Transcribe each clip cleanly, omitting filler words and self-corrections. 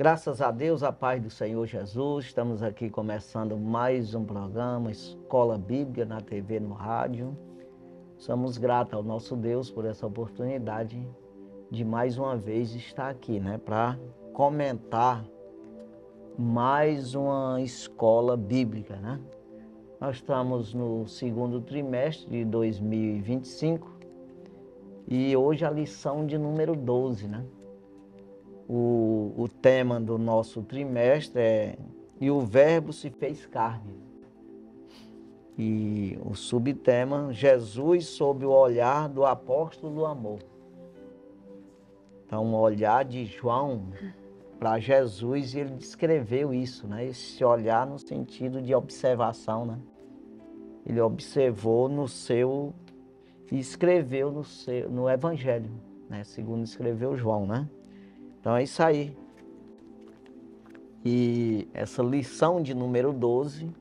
Graças a Deus, a paz do Senhor Jesus, estamos aqui começando mais um programa, Escola Bíblica na TV, no rádio. Somos gratos ao nosso Deus por essa oportunidade de mais uma vez estar aqui, para comentar mais uma escola bíblica, Nós estamos no segundo trimestre de 2025 e hoje a lição de número 12, O tema do nosso trimestre é "E o Verbo se fez carne". E o subtema, Jesus sob o olhar do apóstolo do amor. Então, o olhar de João para Jesus, ele descreveu isso, Esse olhar no sentido de observação, Ele observou e escreveu no Evangelho, Segundo escreveu João, Então é isso aí. E essa lição de número 12,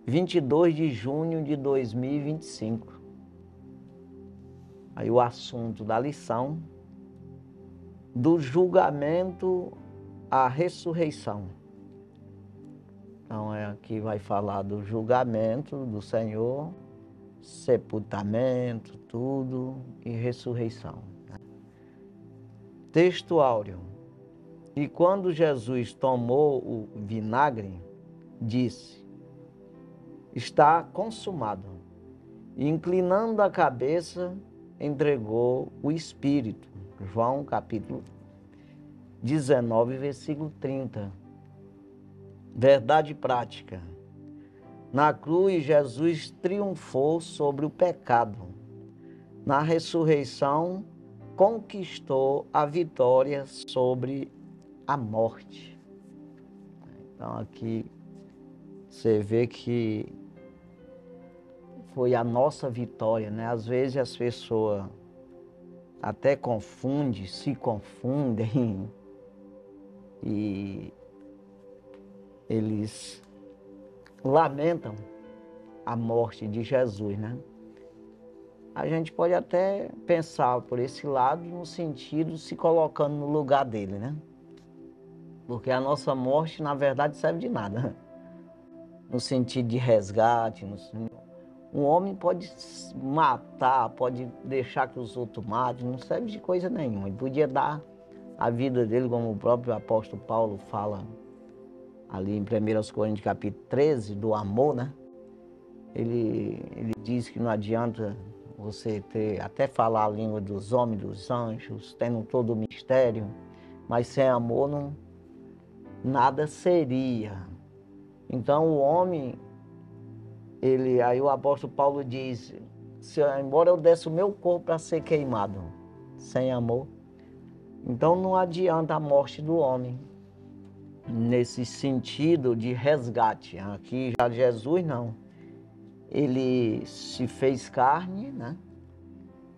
22 de junho de 2025. Aí o assunto da lição, do julgamento à ressurreição. Então aqui vai falar do julgamento do Senhor, sepultamento, tudo, e ressurreição. Texto áureo. E quando Jesus tomou o vinagre, disse: está consumado. E inclinando a cabeça, entregou o Espírito. João capítulo 19, versículo 30. Verdade prática. Na cruz, Jesus triunfou sobre o pecado. Na ressurreição, conquistou a vitória sobre a morte. Então aqui você vê que foi a nossa vitória, Às vezes as pessoas até se confundem e eles lamentam a morte de Jesus, A gente pode até pensar por esse lado, no sentido de se colocando no lugar dele, Porque a nossa morte, na verdade, serve de nada. No sentido de resgate. Um homem pode matar, pode deixar que os outros matem, não serve de coisa nenhuma. Ele podia dar a vida dele, como o próprio apóstolo Paulo fala ali em 1 Coríntios capítulo 13, do amor, Ele diz que não adianta você até falar a língua dos homens, dos anjos, tendo todo o mistério, mas sem amor nada seria. Então o homem, aí o apóstolo Paulo diz: embora eu desse o meu corpo para ser queimado, sem amor, então não adianta a morte do homem, nesse sentido de resgate. Aqui já Jesus não, ele se fez carne,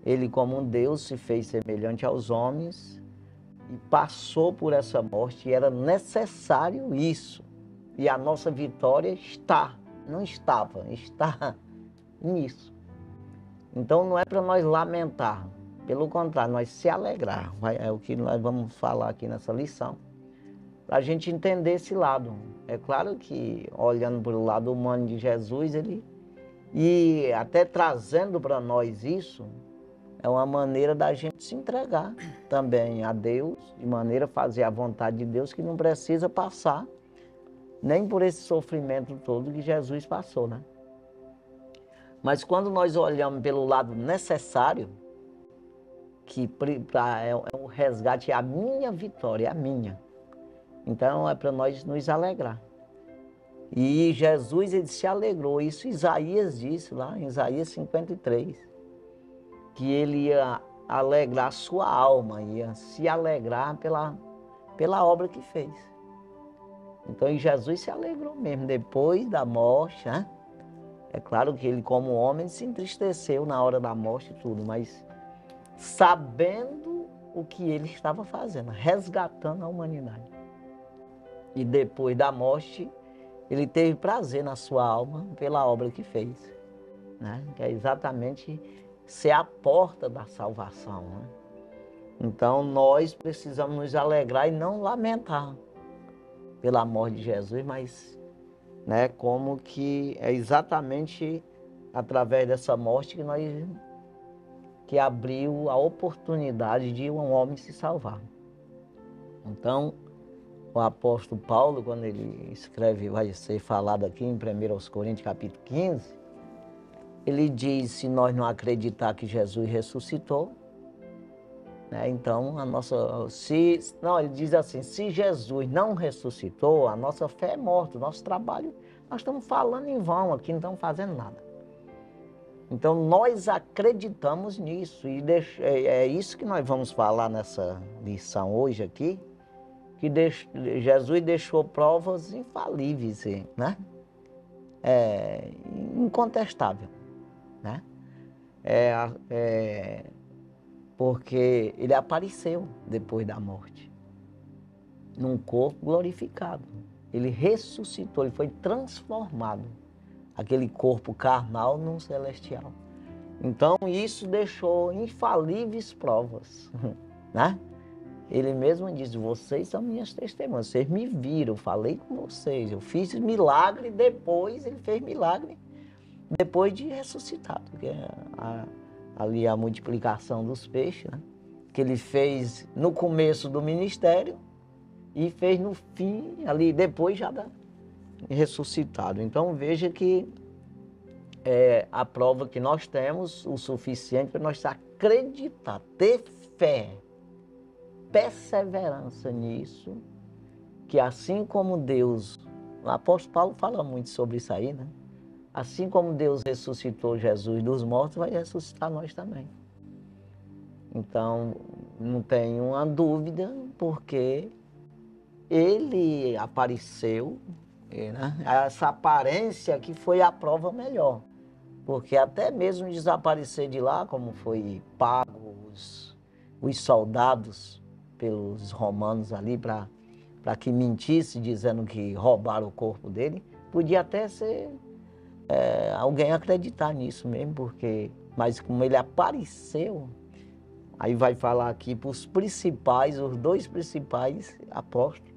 Ele como um Deus se fez semelhante aos homens e passou por essa morte, e era necessário isso. E a nossa vitória está nisso. Então não é para nós lamentar, pelo contrário, nós se alegrar. É o que nós vamos falar aqui nessa lição, para a gente entender esse lado. É claro que, olhando para o lado humano de Jesus, e até trazendo para nós isso, é uma maneira da gente se entregar também a Deus, de maneira a fazer a vontade de Deus, que não precisa passar nem por esse sofrimento todo que Jesus passou, Mas quando nós olhamos pelo lado necessário, que é um resgate, é a minha vitória, é a minha. Então é para nós nos alegrar. E Jesus, ele se alegrou. Isso Isaías disse lá em Isaías 53, que ele ia alegrar a sua alma, ia se alegrar pela obra que fez. Então Jesus se alegrou mesmo, depois da morte, É claro que ele, como homem, se entristeceu na hora da morte e tudo, mas sabendo o que ele estava fazendo, resgatando a humanidade. E depois da morte, ele teve prazer na sua alma pela obra que fez, Que é exatamente ser a porta da salvação, Então, nós precisamos nos alegrar e não lamentar pela morte de Jesus, mas, né, como que é exatamente através dessa morte que abriu a oportunidade de um homem se salvar. Então, o apóstolo Paulo, quando ele escreve, vai ser falado aqui em 1 Coríntios capítulo 15, ele diz, se nós não acreditar que Jesus ressuscitou, né, então ele diz assim, se Jesus não ressuscitou, a nossa fé é morta, o nosso trabalho, nós estamos falando em vão aqui, não estamos fazendo nada. Então, nós acreditamos nisso, e é isso que nós vamos falar nessa lição hoje aqui, que Jesus deixou provas infalíveis, né? Incontestável, né? Porque ele apareceu depois da morte, num corpo glorificado. Ele ressuscitou, ele foi transformado, aquele corpo carnal num celestial. Então, isso deixou infalíveis provas, né? Ele mesmo diz, vocês são minhas testemunhas, vocês me viram, eu falei com vocês, eu fiz milagre, depois ele fez milagre, depois de ressuscitado, que é ali a multiplicação dos peixes, né? Que ele fez no começo do ministério e fez no fim, ali depois já ressuscitado. Então veja que é a prova que nós temos o suficiente para nós acreditar, ter fé, perseverança nisso, que assim como Deus, o apóstolo Paulo fala muito sobre isso aí, né? Assim como Deus ressuscitou Jesus dos mortos, vai ressuscitar nós também. Então, não tem uma dúvida, porque ele apareceu, né? Essa aparência que foi a prova melhor. Porque até mesmo desaparecer de lá, como foi pago os soldados pelos romanos ali para que mentisse, dizendo que roubaram o corpo dele, podia até ser alguém acreditar nisso mesmo, mas como ele apareceu, aí vai falar aqui para os dois principais apóstolos,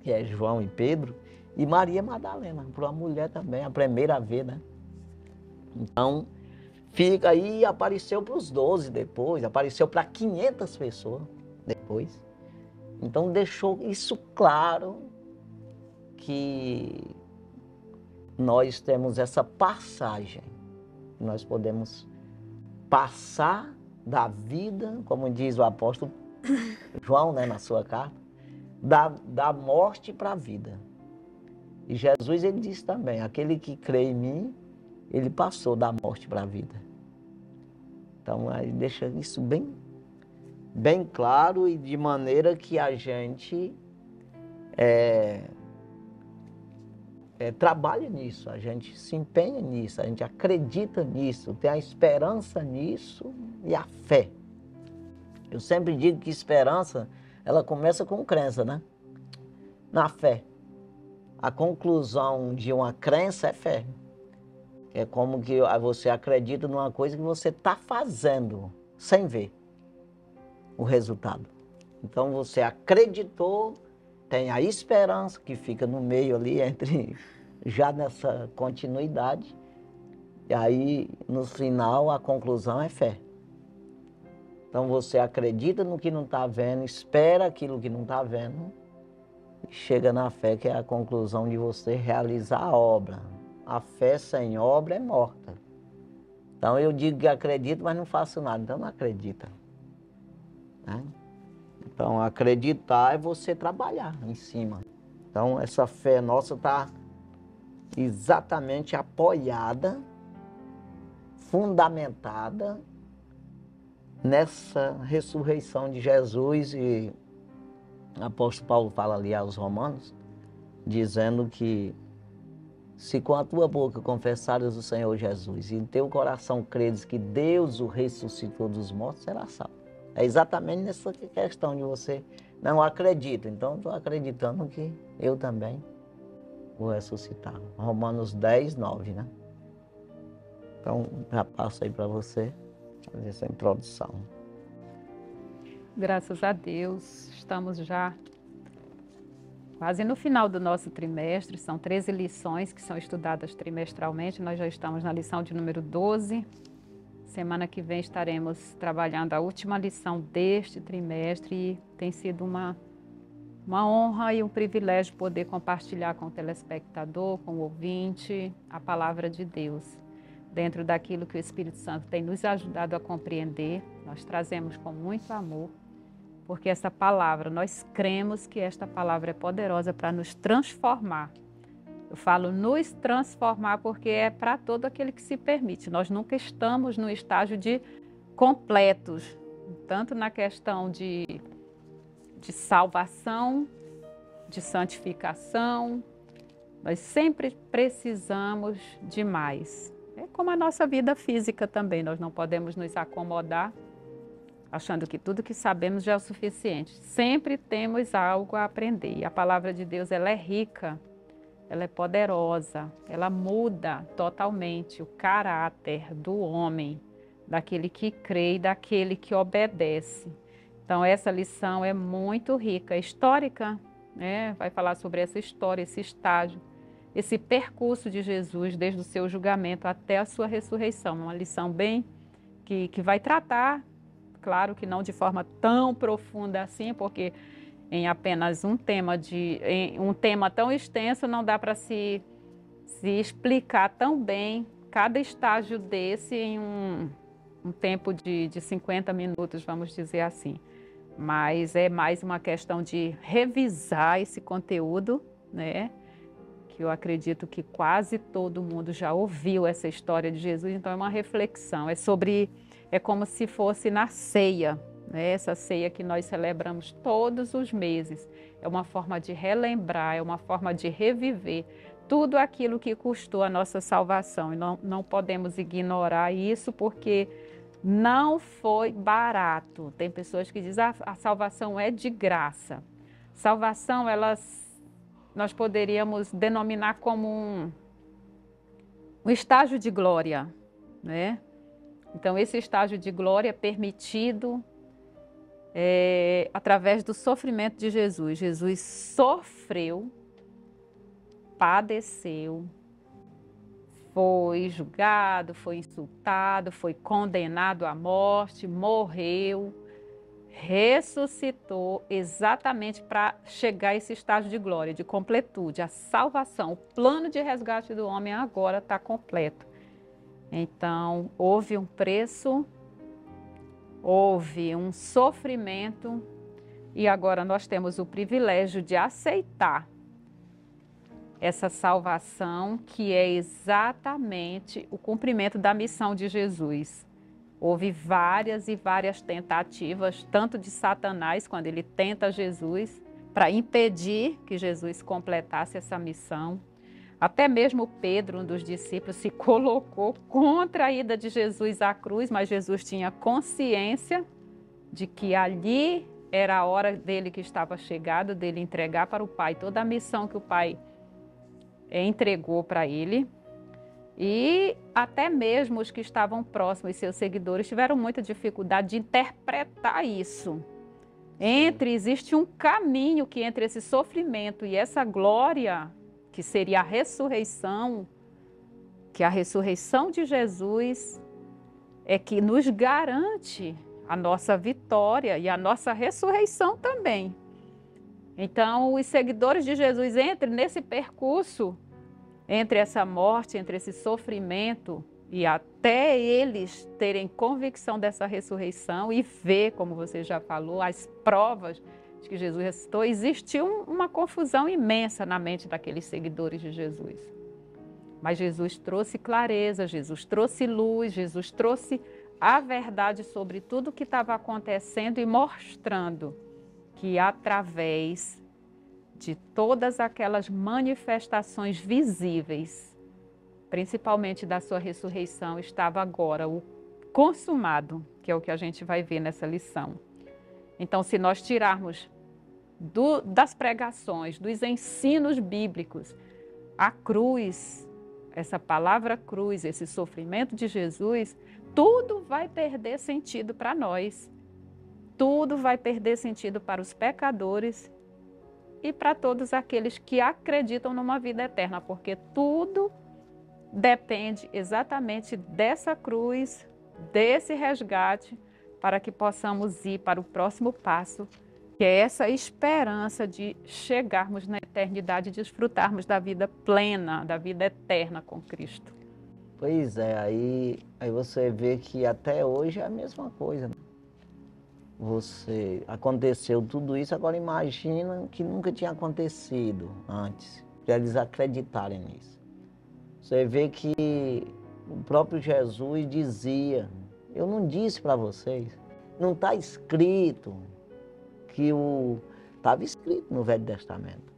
que é João e Pedro, e Maria Madalena, para uma mulher também, a primeira vez, né? Então, fica aí e apareceu para os 12 depois, apareceu para 500 pessoas depois. Então, deixou isso claro que nós temos essa passagem. Nós podemos passar da vida, como diz o apóstolo João, né, na sua carta, da morte para a vida. E Jesus, ele disse também, aquele que crê em mim, ele passou da morte para a vida. Então, aí deixa isso bem claro e de maneira que a gente trabalha nisso, a gente se empenha nisso, a gente acredita nisso, tem a esperança nisso e a fé. Eu sempre digo que esperança, ela começa com crença, né? Na fé. A conclusão de uma crença é fé. É como que você acredita numa coisa que você está fazendo, sem ver o resultado. Então você acreditou, tem a esperança que fica no meio ali, já nessa continuidade, e aí no final a conclusão é fé. Então você acredita no que não está vendo, espera aquilo que não está vendo, e chega na fé, que é a conclusão de você realizar a obra. A fé sem obra é morta. Então eu digo que acredito, mas não faço nada, então não acredita, né? Então acreditar é você trabalhar em cima. Então essa fé nossa está exatamente apoiada, fundamentada nessa ressurreição de Jesus. E o apóstolo Paulo fala ali aos Romanos, dizendo que se com a tua boca confessares o Senhor Jesus e em teu coração credes que Deus o ressuscitou dos mortos, será salvo. É exatamente nessa questão de você não acredita. Então, estou acreditando que eu também vou ressuscitar. Romanos 10, 9, né? Então, já passo aí para você fazer essa introdução. Graças a Deus, estamos já quase no final do nosso trimestre. São 13 lições que são estudadas trimestralmente. Nós já estamos na lição de número 12. Semana que vem estaremos trabalhando a última lição deste trimestre e tem sido uma honra e um privilégio poder compartilhar com o telespectador, com o ouvinte, a palavra de Deus. Dentro daquilo que o Espírito Santo tem nos ajudado a compreender, nós trazemos com muito amor, porque essa palavra, nós cremos que esta palavra é poderosa para nos transformar. Eu falo nos transformar porque é para todo aquele que se permite. Nós nunca estamos no estágio de completos, tanto na questão de salvação, de santificação. Nós sempre precisamos de mais. É como a nossa vida física também, nós não podemos nos acomodar achando que tudo que sabemos já é o suficiente. Sempre temos algo a aprender. E a palavra de Deus, ela é rica, ela é poderosa, ela muda totalmente o caráter do homem, daquele que crê e daquele que obedece. Então, essa lição é muito rica, histórica, né? Vai falar sobre essa história, esse estágio, esse percurso de Jesus, desde o seu julgamento até a sua ressurreição. Uma lição bem que vai tratar, claro que não de forma tão profunda assim, porque em apenas um tema tão extenso não dá para se explicar tão bem cada estágio desse em um tempo de 50 minutos, vamos dizer assim. Mas é mais uma questão de revisar esse conteúdo, né? Que eu acredito que quase todo mundo já ouviu essa história de Jesus, então é uma reflexão, é como se fosse na ceia, né? Essa ceia que nós celebramos todos os meses. É uma forma de relembrar, é uma forma de reviver tudo aquilo que custou a nossa salvação. E não podemos ignorar isso porque não foi barato. Tem pessoas que dizem que a salvação é de graça. Salvação, nós poderíamos denominar como um estágio de glória, né? Então, esse estágio de glória é permitido através do sofrimento de Jesus. Jesus sofreu, padeceu, foi julgado, foi insultado, foi condenado à morte, morreu, ressuscitou exatamente para chegar a esse estágio de glória, de completude, a salvação. O plano de resgate do homem agora está completo. Então, houve um preço, houve um sofrimento e agora nós temos o privilégio de aceitar essa salvação, que é exatamente o cumprimento da missão de Jesus. Houve várias e várias tentativas, tanto de Satanás, quando ele tenta Jesus, para impedir que Jesus completasse essa missão. Até mesmo Pedro, um dos discípulos, se colocou contra a ida de Jesus à cruz, mas Jesus tinha consciência de que ali era a hora dele que estava chegado, dele entregar para o Pai toda a missão que o Pai entregou para ele. E até mesmo os que estavam próximos, seus seguidores, tiveram muita dificuldade de interpretar isso. Existe um caminho que entre esse sofrimento e essa glória, que seria a ressurreição, que a ressurreição de Jesus é que nos garante a nossa vitória e a nossa ressurreição também. Então, os seguidores de Jesus entram nesse percurso, entre essa morte, entre esse sofrimento, e até eles terem convicção dessa ressurreição e ver, como você já falou, as provas de que Jesus ressuscitou, existiu uma confusão imensa na mente daqueles seguidores de Jesus. Mas Jesus trouxe clareza, Jesus trouxe luz, Jesus trouxe a verdade sobre tudo o que estava acontecendo e mostrando que através de todas aquelas manifestações visíveis, principalmente da sua ressurreição, estava agora o consumado, que é o que a gente vai ver nessa lição. Então, se nós tirarmos das pregações, dos ensinos bíblicos, a cruz, essa palavra cruz, esse sofrimento de Jesus, tudo vai perder sentido para nós. tudo vai perder sentido para os pecadores e para todos aqueles que acreditam numa vida eterna, porque tudo depende exatamente dessa cruz, desse resgate, para que possamos ir para o próximo passo, que é essa esperança de chegarmos na eternidade e desfrutarmos da vida plena, da vida eterna com Cristo. Pois é, aí você vê que até hoje é a mesma coisa, né? Aconteceu tudo isso, agora imagina que nunca tinha acontecido antes, para eles acreditarem nisso. Você vê que o próprio Jesus dizia, eu não disse para vocês, não está escrito estava escrito no Velho Testamento,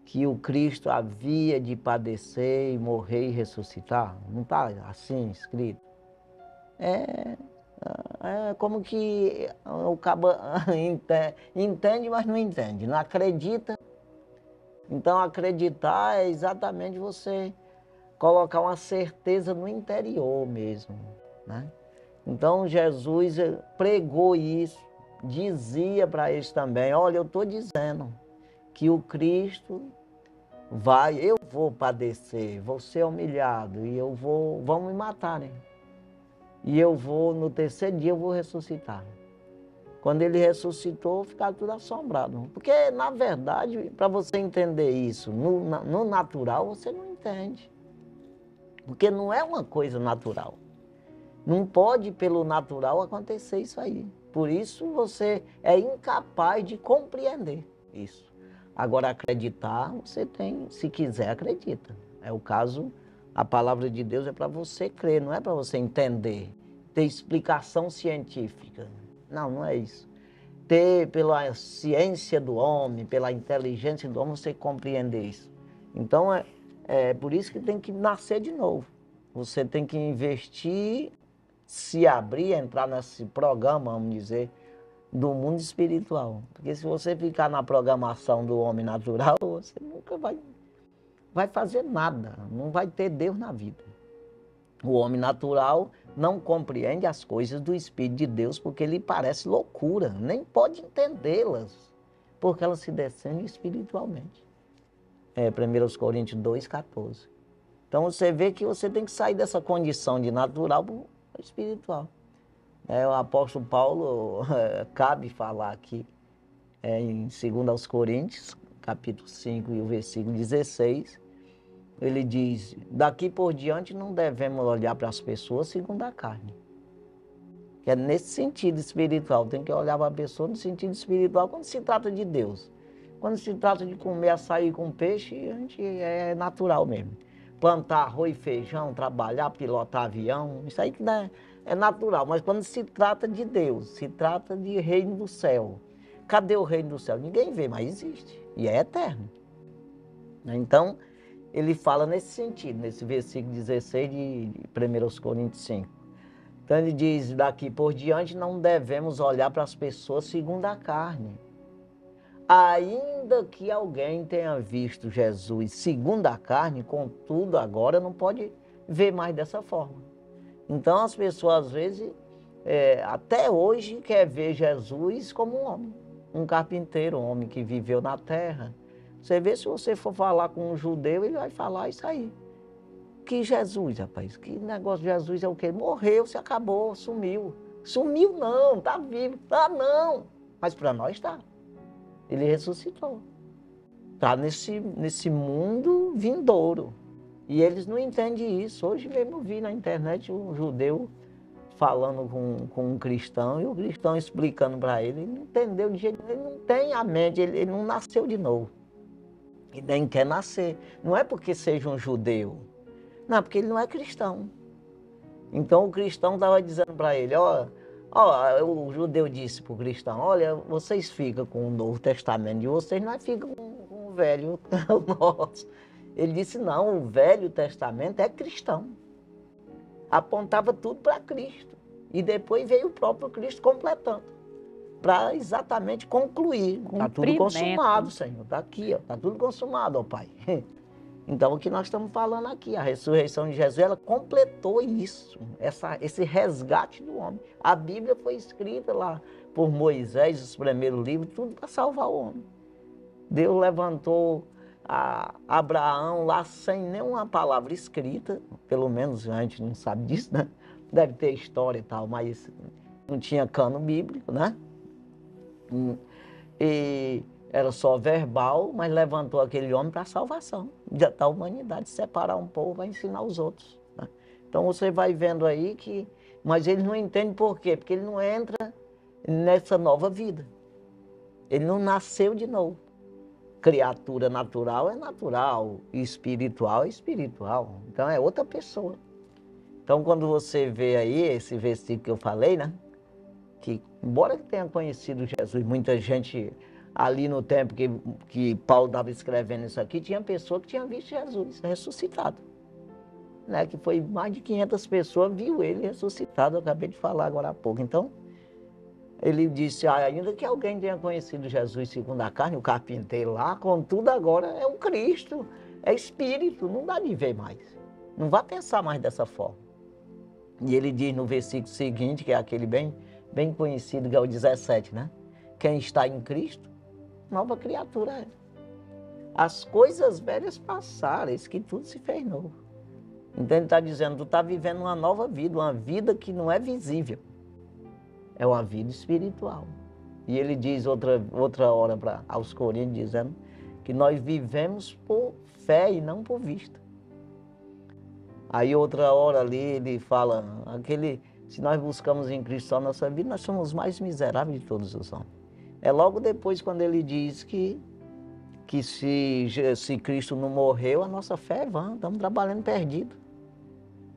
que o Cristo havia de padecer e morrer e ressuscitar? Não está assim escrito? É como que o cabo entende, mas não entende, não acredita. Então acreditar é exatamente você colocar uma certeza no interior mesmo, né? Então Jesus pregou isso, dizia para eles também, olha, eu estou dizendo que o Cristo eu vou padecer, vou ser humilhado e vão me matar, né? E no terceiro dia eu vou ressuscitar. Quando ele ressuscitou, ficaram tudo assombrado. Porque, na verdade, para você entender isso no natural, você não entende. Porque não é uma coisa natural. Não pode, pelo natural, acontecer isso aí. Por isso, você é incapaz de compreender isso. Agora, acreditar, você tem, se quiser, acredita. É o caso, a palavra de Deus é para você crer, não é para você entender, ter explicação científica. Não, não é isso. Ter pela ciência do homem, pela inteligência do homem, você compreender isso. Então, é por isso que tem que nascer de novo. Você tem que investir, se abrir, entrar nesse programa, vamos dizer, do mundo espiritual. Porque se você ficar na programação do homem natural, você nunca vai fazer nada, não vai ter Deus na vida. O homem natural não compreende as coisas do Espírito de Deus porque lhe parece loucura, nem pode entendê-las, porque elas se descendem espiritualmente. 1 Coríntios 2,14. Então você vê que você tem que sair dessa condição de natural para o espiritual. O apóstolo Paulo, cabe falar aqui, em 2 Coríntios, capítulo 5 e o versículo 16, ele diz, daqui por diante não devemos olhar para as pessoas segundo a carne. Que é nesse sentido espiritual, tem que olhar para a pessoa no sentido espiritual quando se trata de Deus. Quando se trata de comer açaí com peixe, a gente é natural mesmo. Plantar arroz e feijão, trabalhar, pilotar avião, isso aí que é natural. Mas quando se trata de Deus, se trata de reino do céu. Cadê o reino do céu? Ninguém vê, mas existe. E é eterno. Então, ele fala nesse sentido, nesse versículo 16 de 1 Coríntios 5. Então ele diz, daqui por diante não devemos olhar para as pessoas segundo a carne. Ainda que alguém tenha visto Jesus segundo a carne, contudo agora não pode ver mais dessa forma. Então as pessoas às vezes, até hoje, quer ver Jesus como um homem, um carpinteiro, um homem que viveu na terra. Você vê, se você for falar com um judeu, ele vai falar isso aí. Que Jesus, rapaz, que negócio de Jesus é o quê? Morreu, se acabou, sumiu. Sumiu não, está vivo. Ah, não. Mas para nós está. Ele ressuscitou. Está nesse mundo vindouro. E eles não entendem isso. Hoje mesmo vi na internet um judeu falando com um cristão e o cristão explicando para ele. Ele não entendeu de jeito nenhum. Ele não tem a mente, ele não nasceu de novo. E nem quer nascer. Não é porque seja um judeu. Não, porque ele não é cristão. Então o cristão estava dizendo para ele, o judeu disse para o cristão, olha, vocês ficam com o Novo Testamento de vocês, nós ficamos com o Velho nosso. Ele disse, não, o Velho Testamento é cristão. Apontava tudo para Cristo. E depois veio o próprio Cristo completando. Para exatamente concluir. Está tudo consumado, Senhor. Está aqui, está tudo consumado, ó Pai. Então, o que nós estamos falando aqui, a ressurreição de Jesus, ela completou isso, esse resgate do homem. A Bíblia foi escrita lá por Moisés, os primeiros livros, tudo para salvar o homem. Deus levantou Abraão lá sem nenhuma palavra escrita, pelo menos a gente não sabe disso, né? Deve ter história e tal, mas não tinha cano bíblico, né? E era só verbal, mas levantou aquele homem para a salvação da humanidade, separar um povo para ensinar os outros, né? Então você vai vendo aí que... Mas eles não entendem por quê? Porque ele não entra nessa nova vida. Ele não nasceu de novo. Criatura natural é natural, e espiritual é espiritual. Então é outra pessoa. Então quando você vê aí esse versículo que eu falei, né? Que embora tenha conhecido Jesus, muita gente ali no tempo que Paulo estava escrevendo isso aqui, tinha pessoa que tinha visto Jesus ressuscitado. Né? Que foi mais de 500 pessoas viu ele ressuscitado, eu acabei de falar agora há pouco. Então, ele disse, ainda que alguém tenha conhecido Jesus segundo a carne, o carpinteiro lá, contudo agora é um Cristo, é espírito, não dá de ver mais. Não vá pensar mais dessa forma. E ele diz no versículo seguinte, que é aquele bem conhecido, que é o 17, né? Quem está em Cristo, nova criatura é. As coisas velhas passaram, isso que tudo se fez novo. Então ele está dizendo, tu está vivendo uma nova vida, uma vida que não é visível. É uma vida espiritual. E ele diz outra hora aos Coríntios, dizendo que nós vivemos por fé e não por vista. Aí outra hora ali ele fala, se nós buscamos em Cristo a nossa vida, nós somos os mais miseráveis de todos os homens. É logo depois quando ele diz que se Cristo não morreu, a nossa fé é vã, estamos trabalhando perdido.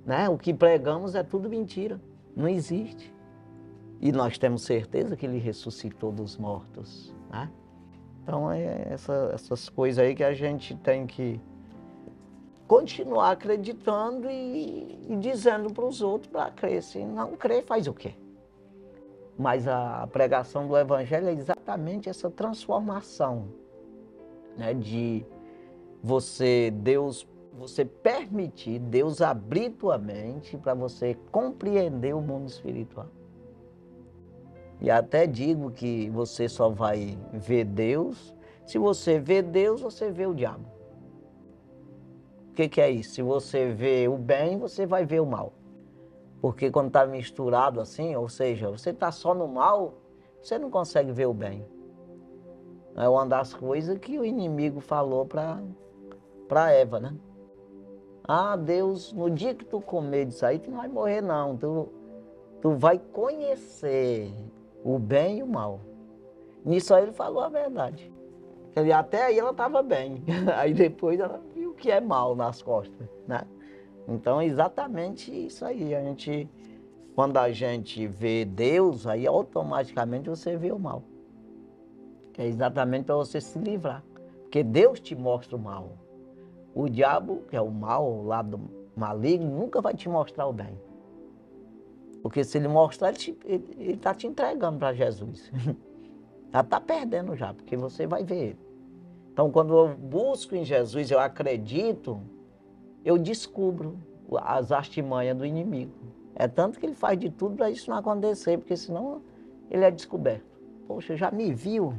Né? O que pregamos é tudo mentira, não existe. E nós temos certeza que ele ressuscitou dos mortos. Né? Então é essas coisas aí que a gente tem que continuar acreditando e dizendo para os outros para crer. Se não crer, faz o quê? Mas a pregação do Evangelho é exatamente essa transformação, né? De você permitir Deus abrir tua mente para você compreender o mundo espiritual. E até digo que você só vai ver Deus, se você vê Deus, você vê o diabo. O que é isso? Se você vê o bem, você vai ver o mal. Porque quando está misturado assim, ou seja, você está só no mal, você não consegue ver o bem. É uma das coisas que o inimigo falou para Eva, né? Deus, no dia que tu comer disso aí, tu não vai morrer não, tu vai conhecer o bem e o mal. Nisso aí ele falou a verdade. Até aí ela estava bem, aí depois ela viu que é mal nas costas, né? Então exatamente isso aí, quando a gente vê Deus, aí automaticamente você vê o mal. É exatamente para você se livrar, porque Deus te mostra o mal. O diabo, que é o mal, o lado maligno, nunca vai te mostrar o bem. Porque se ele mostrar, ele está te entregando para Jesus. Já está perdendo já, porque você vai ver ele. Então, quando eu busco em Jesus, eu acredito, eu descubro as artimanhas do inimigo. É tanto que ele faz de tudo para isso não acontecer, porque senão ele é descoberto. Poxa, já me viu?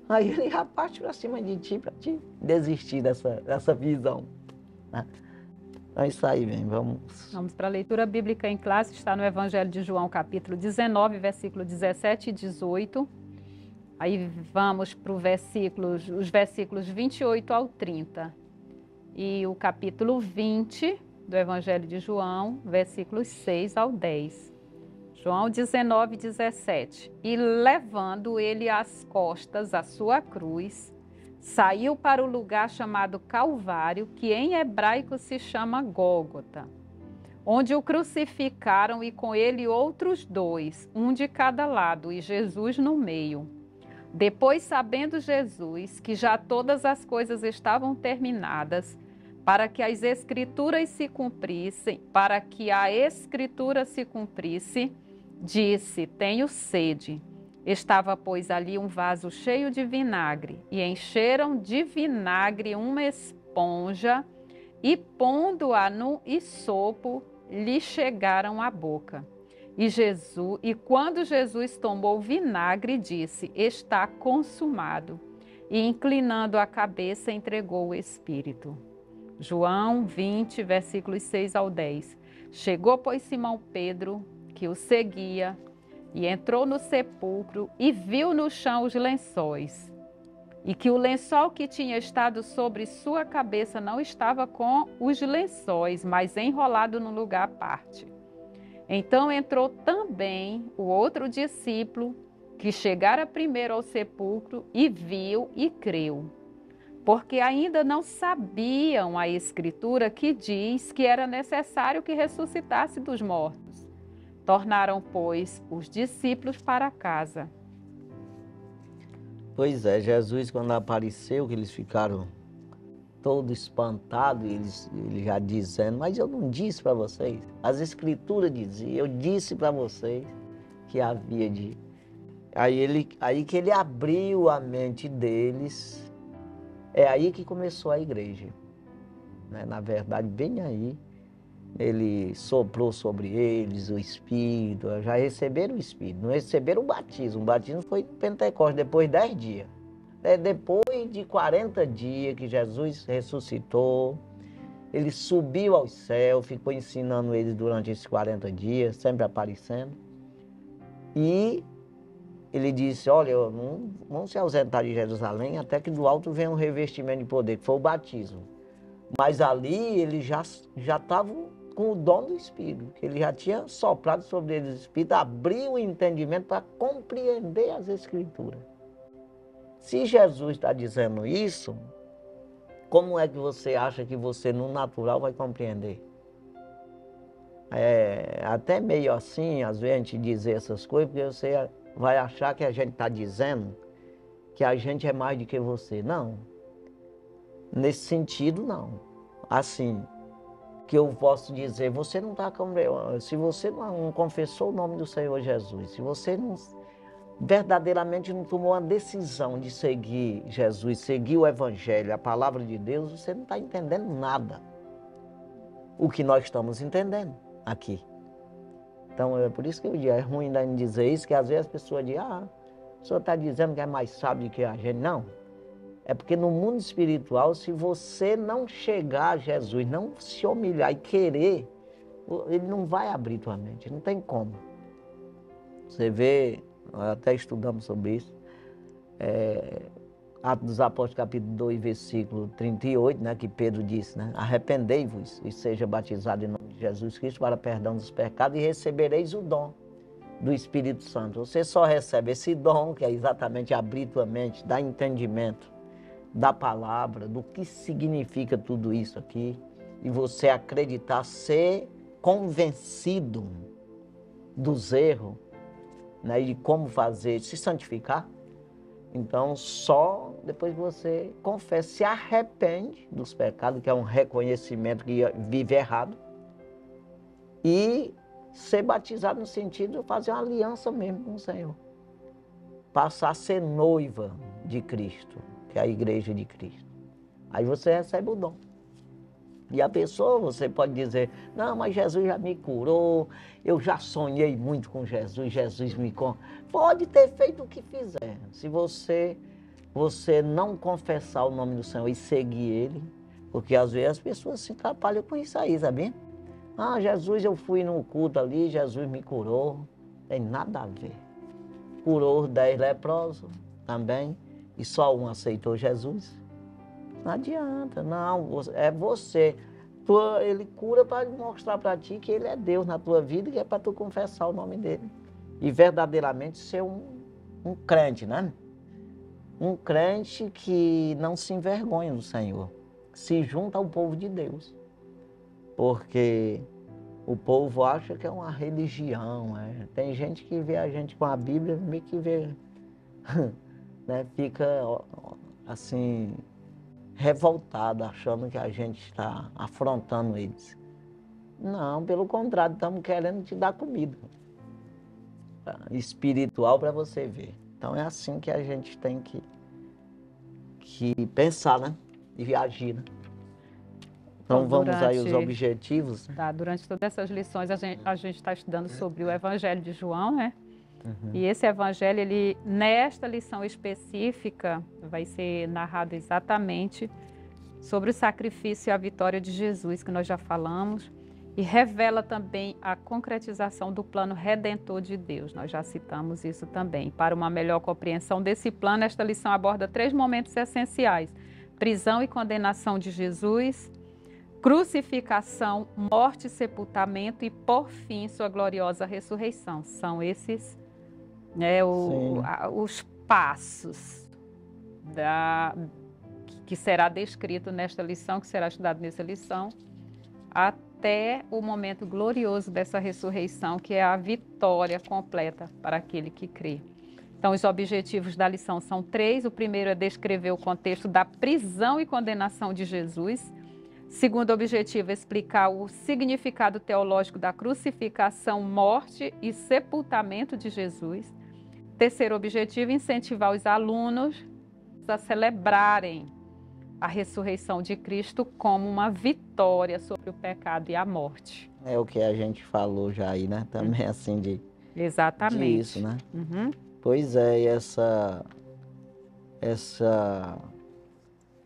Aí ele já parte para cima de ti, para te desistir dessa visão. Né? É isso aí, bem, vamos para a leitura bíblica em classe, está no Evangelho de João, capítulo 19, versículo 17 e 18. Aí vamos para os versículos 28 ao 30. E o capítulo 20 do Evangelho de João, versículos 6 ao 10. João 19, 17. E levando ele às costas a sua cruz, saiu para o lugar chamado Calvário, que em hebraico se chama Gólgota, onde o crucificaram e com ele outros dois, um de cada lado, e Jesus no meio. Depois, sabendo Jesus que já todas as coisas estavam terminadas, para que as Escrituras se cumprissem, para que a Escritura se cumprisse, disse: tenho sede. Estava, pois, ali um vaso cheio de vinagre, e encheram de vinagre uma esponja, e pondo-a no hisopo, lhe chegaram à boca. E quando Jesus tomou o vinagre, disse: está consumado. E inclinando a cabeça, entregou o Espírito. João 20, versículos 6 ao 10. Chegou, pois, Simão Pedro, que o seguia, e entrou no sepulcro e viu no chão os lençóis, e que o lençol que tinha estado sobre sua cabeça não estava com os lençóis, mas enrolado num lugar à parte. Então entrou também o outro discípulo, que chegara primeiro ao sepulcro, e viu e creu, porque ainda não sabiam a Escritura que diz que era necessário que ressuscitasse dos mortos. Tornaram, pois, os discípulos para casa. Pois é, Jesus, quando apareceu, que eles ficaram todos espantados, ele já dizendo, mas eu não disse para vocês. As Escrituras diziam, eu disse para vocês que havia de... Aí que ele abriu a mente deles, é aí que começou a igreja. Né? Na verdade, bem aí, ele soprou sobre eles o Espírito, já receberam o Espírito, não receberam o batismo foi no Pentecostes, depois de 10 dias. Depois de 40 dias que Jesus ressuscitou, ele subiu ao céu, ficou ensinando eles durante esses 40 dias, sempre aparecendo. E ele disse, olha, não se ausentar de Jerusalém até que do alto venha um revestimento de poder, que foi o batismo. Mas ali ele já estava com o dom do Espírito, que ele já tinha soprado sobre eles o Espírito, abriu o entendimento para compreender as Escrituras. Se Jesus está dizendo isso, como é que você acha que você, no natural, vai compreender? É até meio assim, às vezes, a gente dizer essas coisas, porque você vai achar que a gente está dizendo que a gente é mais do que você. Não. Nesse sentido, não. Assim, que eu posso dizer, você não está compreendendo. Se você não confessou o nome do Senhor Jesus, se você não verdadeiramente não tomou uma decisão de seguir Jesus, seguir o Evangelho, a palavra de Deus, você não está entendendo nada. O que nós estamos entendendo aqui. Então, é por isso que eu digo, é ruim ainda dizer isso, que às vezes as pessoas dizem, o senhor está dizendo que é mais sábio que a gente. Não. É porque no mundo espiritual, se você não chegar a Jesus, não se humilhar e querer, ele não vai abrir tua mente, não tem como. Você vê, nós até estudamos sobre isso, Atos dos Apóstolos, capítulo 2, versículo 38, né, que Pedro disse, né, arrependei-vos e seja batizado em nome de Jesus Cristo para perdão dos pecados e recebereis o dom do Espírito Santo. Você só recebe esse dom, que é exatamente abrir tua mente, dar entendimento da palavra, do que significa tudo isso aqui, e você acreditar, ser convencido dos erros, né, e de como fazer, se santificar. Então, só depois que você confessa, se arrepende dos pecados, que é um reconhecimento que vive errado, e ser batizado no sentido de fazer uma aliança mesmo com o Senhor. Passar a ser noiva de Cristo, que é a igreja de Cristo. Aí você recebe o dom. E a pessoa, você pode dizer, não, mas Jesus já me curou, eu já sonhei muito com Jesus, Jesus me... Pode ter feito o que fizer. Se você não confessar o nome do Senhor e seguir Ele, porque às vezes as pessoas se atrapalham com isso aí, sabe? Jesus, eu fui no culto ali, Jesus me curou. Tem nada a ver. Curou os 10 leprosos também, e só um aceitou Jesus. Não adianta, não, é você. Ele cura para mostrar para ti que Ele é Deus na tua vida, que é para tu confessar o nome dEle. E verdadeiramente ser um crente, né? Um crente que não se envergonha do Senhor, se junta ao povo de Deus. Porque o povo acha que é uma religião. Tem gente que vê a gente com a Bíblia, meio que vê, né? Fica assim... revoltado, achando que a gente está afrontando eles. Não, pelo contrário, estamos querendo te dar comida espiritual para você ver. Então é assim que a gente tem que pensar, né? E agir, né? Então vamos aí os objetivos. Tá, durante todas essas lições a gente está estudando sobre o Evangelho de João, né? E esse Evangelho, ele, nesta lição específica, vai ser narrado exatamente sobre o sacrifício e a vitória de Jesus, que nós já falamos, e revela também a concretização do plano redentor de Deus. Nós já citamos isso também. Para uma melhor compreensão desse plano, esta lição aborda 3 momentos essenciais: prisão e condenação de Jesus, crucificação, morte, sepultamento e, por fim, sua gloriosa ressurreição. São esses, né, os passos que será descrito nesta lição, que será estudado nessa lição, até o momento glorioso dessa ressurreição, que é a vitória completa para aquele que crê. Então, os objetivos da lição são 3. O primeiro é descrever o contexto da prisão e condenação de Jesus. Segundo objetivo, explicar o significado teológico da crucificação, morte e sepultamento de Jesus. Terceiro objetivo, incentivar os alunos a celebrarem a ressurreição de Cristo como uma vitória sobre o pecado e a morte. É o que a gente falou já aí, né? Também assim Exatamente. Disso, né? Pois é, e essa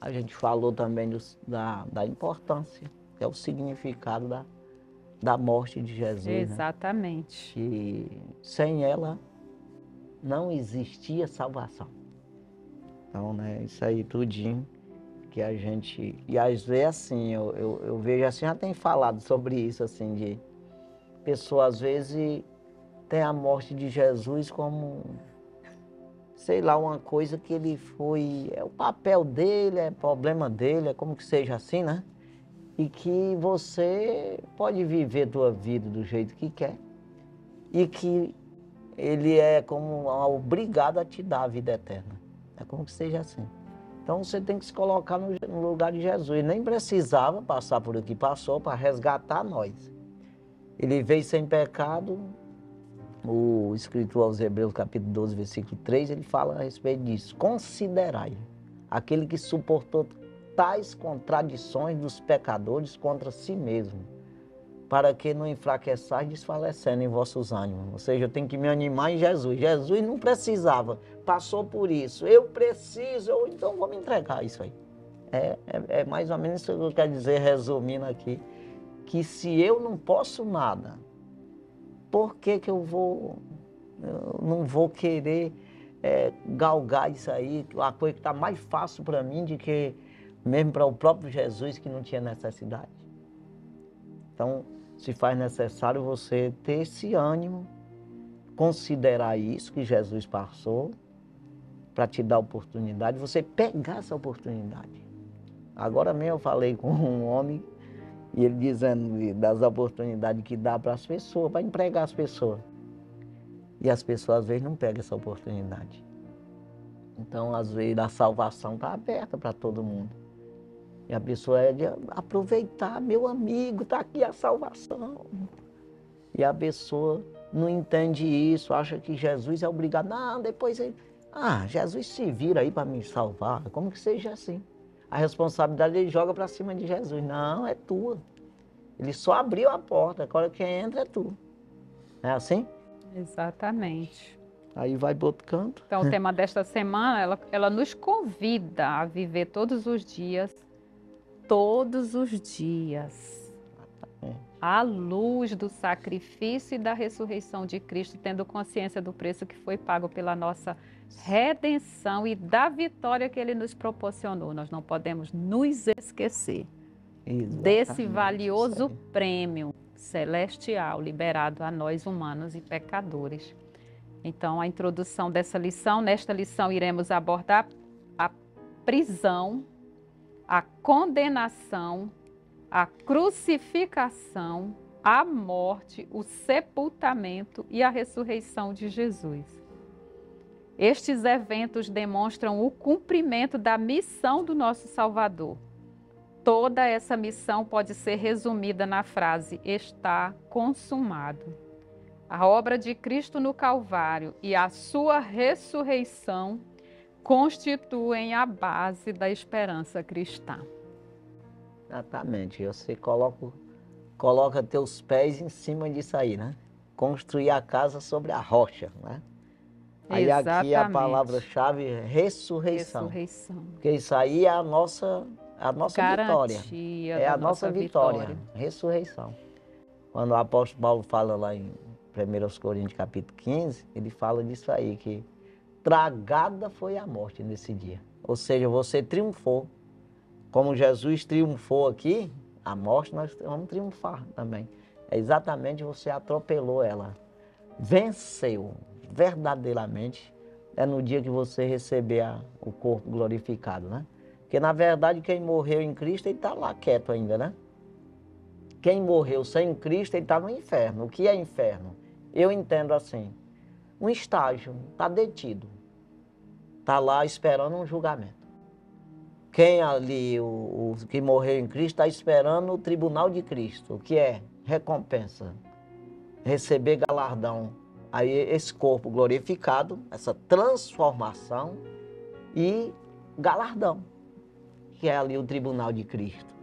a gente falou também da importância, que é o significado da morte de Jesus. Exatamente. Né? E sem ela não existia salvação. Então, né, isso aí tudinho que a gente... E às vezes, assim, eu vejo assim, já tem falado sobre isso, assim, de pessoa, às vezes, tem a morte de Jesus como, sei lá, uma coisa que ele foi... É o papel dele, é problema dele, é como que seja assim, né? E que você pode viver a tua vida do jeito que quer. E que ele é como obrigado a te dar a vida eterna. É como que seja assim. Então você tem que se colocar no lugar de Jesus. Nem precisava passar por o que passou para resgatar nós. Ele veio sem pecado. O escritor aos Hebreus, capítulo 12, versículo 3, ele fala a respeito disso. Considerai aquele que suportou tais contradições dos pecadores contra si mesmo, para que não enfraqueçais desfalecendo em vossos ânimos. Ou seja, eu tenho que me animar em Jesus. Jesus não precisava, passou por isso. Eu preciso, então vou me entregar isso aí. É mais ou menos isso que eu quero dizer, resumindo aqui, que se eu não posso nada, por que eu não vou querer galgar isso aí, uma coisa que está mais fácil para mim do que mesmo para o próprio Jesus, que não tinha necessidade. Então, se faz necessário você ter esse ânimo, considerar isso que Jesus passou, para te dar oportunidade, você pegar essa oportunidade. Agora mesmo eu falei com um homem, e ele dizendo das oportunidades que dá para as pessoas, para empregar as pessoas. E as pessoas às vezes não pegam essa oportunidade. Então, às vezes, a salvação está aberta para todo mundo. E a pessoa é de aproveitar, meu amigo, está aqui a salvação. E a pessoa não entende isso, acha que Jesus é obrigado. Não, depois ele... Jesus se vira aí para me salvar. Como que seja assim? A responsabilidade ele joga para cima de Jesus. Não, é tua. Ele só abriu a porta, agora quem entra é tu. Não é assim? Exatamente. Aí vai para outro canto. Então, o tema desta semana, ela nos convida a viver todos os dias, à luz do sacrifício e da ressurreição de Cristo, tendo consciência do preço que foi pago pela nossa redenção e da vitória que Ele nos proporcionou. Nós não podemos nos esquecer desse valioso prêmio celestial liberado a nós humanos e pecadores. Então, a introdução dessa lição, nesta lição iremos abordar a prisão, a condenação, a crucificação, a morte, o sepultamento e a ressurreição de Jesus. Estes eventos demonstram o cumprimento da missão do nosso Salvador. Toda essa missão pode ser resumida na frase: está consumado. A obra de Cristo no Calvário e a sua ressurreição constituem a base da esperança cristã. Exatamente. Você coloca teus pés em cima disso aí, né? Construir a casa sobre a rocha, né? Aí aqui a Exatamente. palavra-chave é ressurreição. Ressurreição. Porque isso aí é a nossa vitória. Garantia É da a nossa nossa vitória, vitória. ressurreição. Quando o apóstolo Paulo fala lá em 1 Coríntios capítulo 15, ele fala disso aí, que tragada foi a morte nesse dia. Ou seja, você triunfou. Como Jesus triunfou aqui, a morte nós vamos triunfar também. É exatamente, você atropelou ela. Venceu verdadeiramente. É no dia que você receber o corpo glorificado, né? Porque na verdade quem morreu em Cristo, ele está lá quieto ainda, né? Quem morreu sem Cristo, ele está no inferno. O que é inferno? Eu entendo assim, um estágio, está detido. Está lá esperando um julgamento. Quem ali, o que morreu em Cristo, está esperando o tribunal de Cristo, o que é recompensa, receber galardão. Aí esse corpo glorificado, essa transformação e galardão, que é ali o tribunal de Cristo.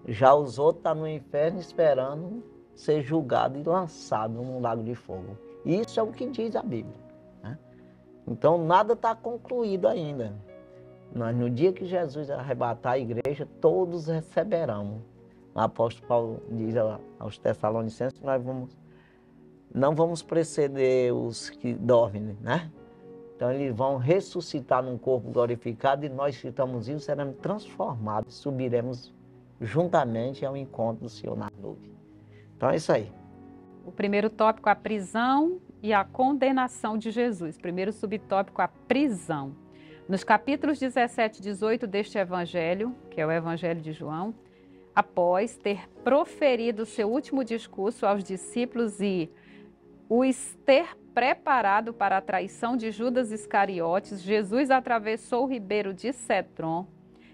Já os outros estão no inferno esperando ser julgado e lançado num lago de fogo. Isso é o que diz a Bíblia, né? Então nada está concluído ainda. No dia que Jesus arrebatar a igreja, todos receberão. O apóstolo Paulo diz aos Tessalonicenses que não vamos preceder os que dormem, né? Então eles vão ressuscitar num corpo glorificado e nós que estamos vivos seremos transformados, subiremos juntamente ao encontro do Senhor na nuvem. Então é isso aí. O primeiro tópico, a prisão e a condenação de Jesus. Primeiro subtópico, a prisão. Nos capítulos 17 e 18 deste evangelho, que é o evangelho de João, após ter proferido seu último discurso aos discípulos e os ter preparado para a traição de Judas Iscariotes, Jesus atravessou o ribeiro de Cedron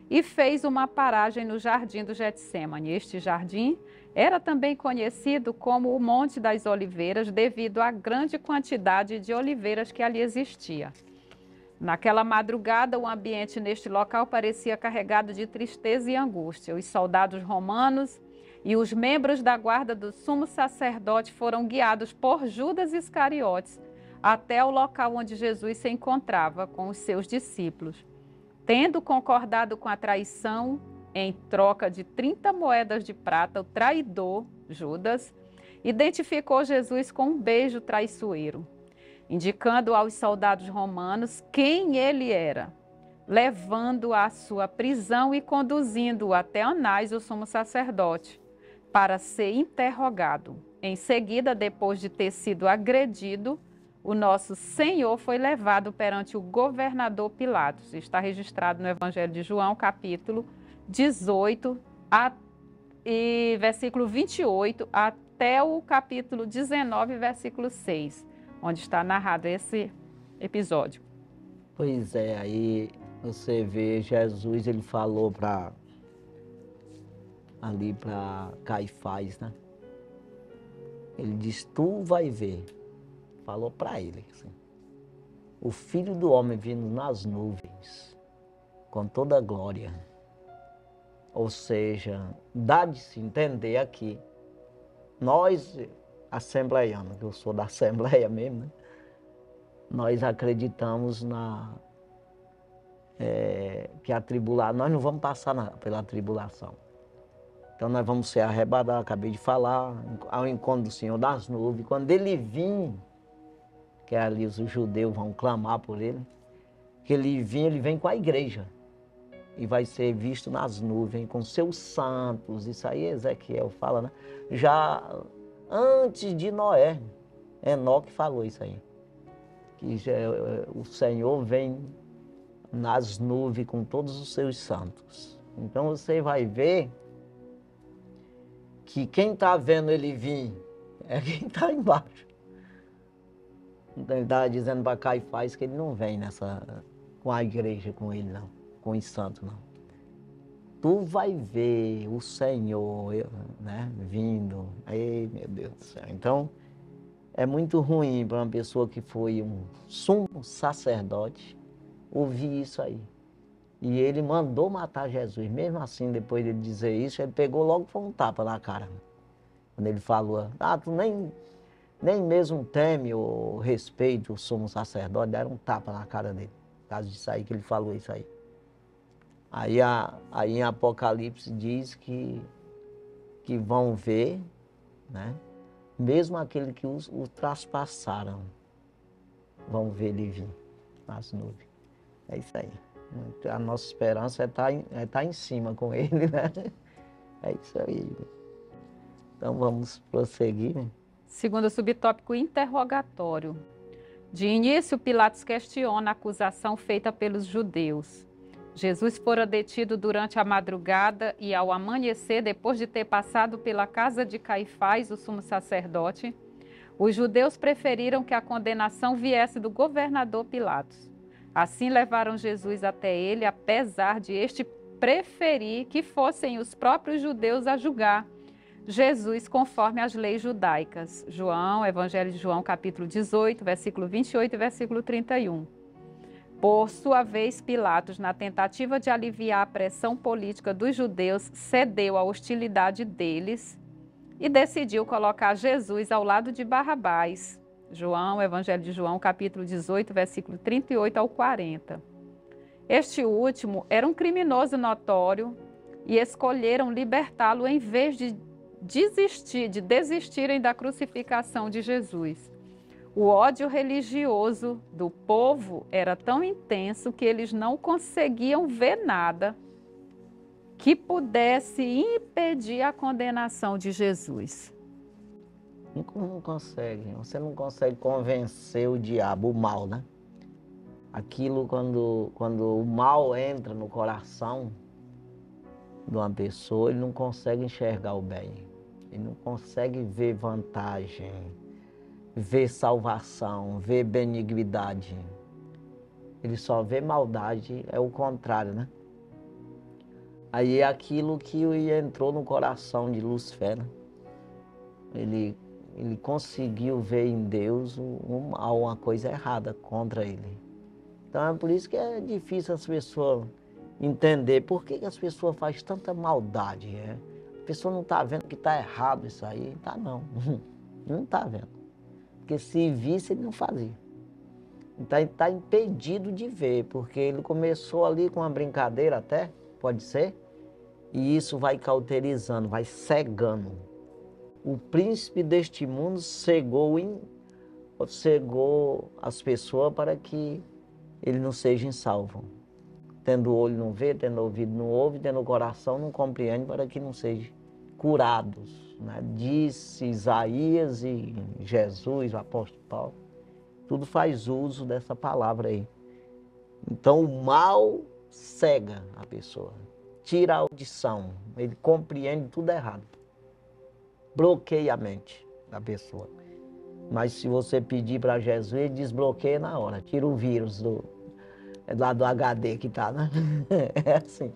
e fez uma paragem no jardim do Getsêmani. Este jardim era também conhecido como o Monte das Oliveiras, devido à grande quantidade de oliveiras que ali existia. Naquela madrugada, o ambiente neste local parecia carregado de tristeza e angústia. Os soldados romanos e os membros da guarda do sumo sacerdote foram guiados por Judas Iscariotes até o local onde Jesus se encontrava com os seus discípulos. Tendo concordado com a traição, em troca de 30 moedas de prata, o traidor, Judas, identificou Jesus com um beijo traiçoeiro, indicando aos soldados romanos quem ele era, levando-o à sua prisão e conduzindo-o até Anás, o sumo sacerdote, para ser interrogado. Em seguida, depois de ter sido agredido, o nosso Senhor foi levado perante o governador Pilatos. Está registrado no Evangelho de João, capítulo 18, e versículo 28, até o capítulo 19, versículo 6. Onde está narrado esse episódio. Pois é, aí você vê Jesus, ele falou para Caifás, né? Ele diz, tu vai ver, falou para ele assim, o Filho do Homem vindo nas nuvens, com toda a glória. Ou seja, dá de se entender aqui, nós, assembleianos, que eu sou da Assembleia mesmo, né? Nós acreditamos que a tribulação, nós não vamos passar pela tribulação. Então nós vamos ser arrebatados, acabei de falar, ao encontro do Senhor das nuvens. Quando ele vir, que ali os judeus vão clamar por ele, que ele vem com a igreja. E vai ser visto nas nuvens, com seus santos. Isso aí Ezequiel fala, né? Já antes de Noé, Enoque falou isso aí. Que o Senhor vem nas nuvens com todos os seus santos. Então você vai ver que quem está vendo ele vir é quem está embaixo. Então ele estava dizendo para Caifás que ele não vem com a igreja, com ele não, com os santos não. Tu vai ver o Senhor, né, vindo. Ei, meu Deus do céu. Então, é muito ruim para uma pessoa que foi um sumo sacerdote ouvir isso aí. E ele mandou matar Jesus. Mesmo assim, depois de dizer isso, ele pegou logo e foi um tapa na cara. Quando ele falou, tu nem mesmo teme ou respeita o sumo sacerdote, deram um tapa na cara dele. Por causa disso aí que ele falou isso aí. Aí em Apocalipse diz que vão ver, né? Mesmo aquele que o traspassaram, vão ver ele vir nas nuvens. É isso aí. A nossa esperança é estar em cima com ele, né? É isso aí. Então vamos prosseguir. Segundo subtópico, interrogatório. De início, Pilatos questiona a acusação feita pelos judeus. Jesus fora detido durante a madrugada e, ao amanhecer, depois de ter passado pela casa de Caifás, o sumo sacerdote, os judeus preferiram que a condenação viesse do governador Pilatos. Assim levaram Jesus até ele, apesar de este preferir que fossem os próprios judeus a julgar Jesus conforme as leis judaicas. João, Evangelho de João, capítulo 18, versículo 28 e versículo 31. Por sua vez, Pilatos, na tentativa de aliviar a pressão política dos judeus, cedeu à hostilidade deles e decidiu colocar Jesus ao lado de Barrabás. João, Evangelho de João, capítulo 18, versículo 38 ao 40. Este último era um criminoso notório e escolheram libertá-lo em vez de desistirem da crucificação de Jesus. O ódio religioso do povo era tão intenso que eles não conseguiam ver nada que pudesse impedir a condenação de Jesus. Não consegue. Você não consegue convencer o diabo, o mal, né? Aquilo quando o mal entra no coração de uma pessoa, ele não consegue enxergar o bem. Ele não consegue ver vantagem, ver salvação, ver benignidade. Ele só vê maldade, é o contrário, né? Aí é aquilo que entrou no coração de Lúcifer, né? Ele conseguiu ver em Deus uma coisa errada contra ele. Então é por isso que é difícil as pessoas entender por que as pessoas fazem tanta maldade. A pessoa não está vendo que está errado isso aí. Tá não. Não está vendo. Porque se visse, ele não fazia. Então ele está impedido de ver, porque ele começou ali com uma brincadeira até, pode ser, e isso vai cauterizando, vai cegando. O príncipe deste mundo cegou as pessoas para que ele não seja salvo. Tendo olho não vê, tendo ouvido não ouve, tendo coração não compreende, para que não sejam curados, né? Disse Isaías e Jesus, o apóstolo Paulo, tudo faz uso dessa palavra aí. Então o mal cega a pessoa, tira a audição, ele compreende tudo errado, bloqueia a mente da pessoa. Mas se você pedir para Jesus, ele desbloqueia na hora, tira o vírus lá do HD que tá, né? É assim.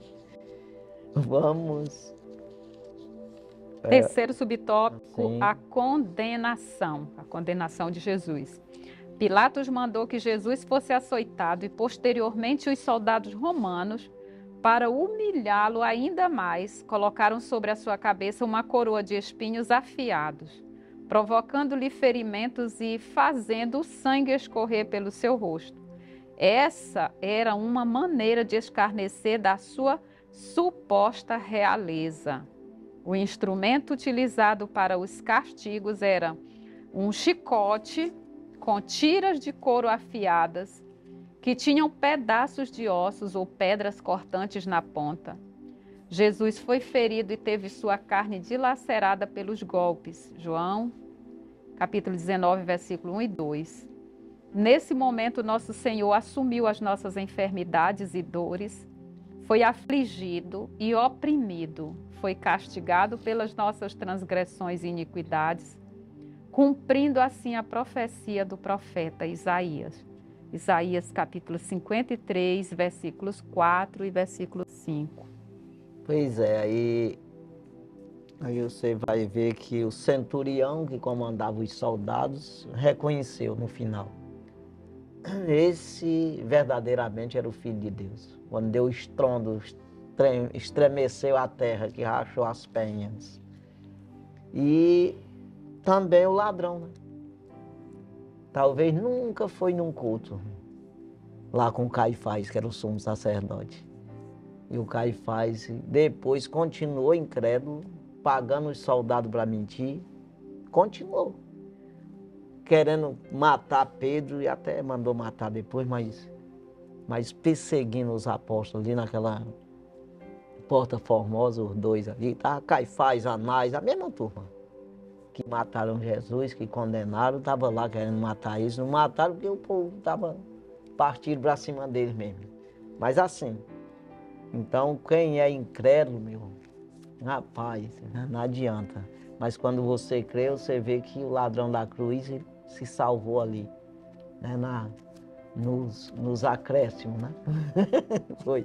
Vamos. Terceiro subtópico, Sim. a condenação de Jesus. Pilatos mandou que Jesus fosse açoitado e posteriormente os soldados romanos, para humilhá-lo ainda mais, colocaram sobre a sua cabeça uma coroa de espinhos afiados, provocando-lhe ferimentos e fazendo o sangue escorrer pelo seu rosto. Essa era uma maneira de escarnecer da sua suposta realeza. O instrumento utilizado para os castigos era um chicote com tiras de couro afiadas, que tinham pedaços de ossos ou pedras cortantes na ponta. Jesus foi ferido e teve sua carne dilacerada pelos golpes. João, capítulo 19, versículo 1 e 2. Nesse momento, nosso Senhor assumiu as nossas enfermidades e dores, foi afligido e oprimido, foi castigado pelas nossas transgressões e iniquidades, cumprindo assim a profecia do profeta Isaías. Isaías capítulo 53, versículos 4 e versículo 5. Pois é, aí você vai ver que o centurião que comandava os soldados reconheceu no final. esse verdadeiramente era o Filho de Deus. Quando deu o estrondo, estremeceu a terra, que rachou as penhas. E também o ladrão, né? Talvez nunca foi num culto lá com Caifás, que era o sumo sacerdote. E o Caifás depois continuou incrédulo, pagando os soldados para mentir. Continuou querendo matar Pedro e até mandou matar depois, mas perseguindo os apóstolos ali naquela Porta Formosa, os dois ali. Tá? Caifás, Anás, a mesma turma que mataram Jesus, que condenaram, estava lá querendo matar eles. Não mataram porque o povo estava partindo para cima deles mesmo. Mas assim, então quem é incrédulo, meu, rapaz, não adianta. Mas quando você crê, você vê que o ladrão da cruz se salvou ali, né? Nos acréscimos, né? Foi.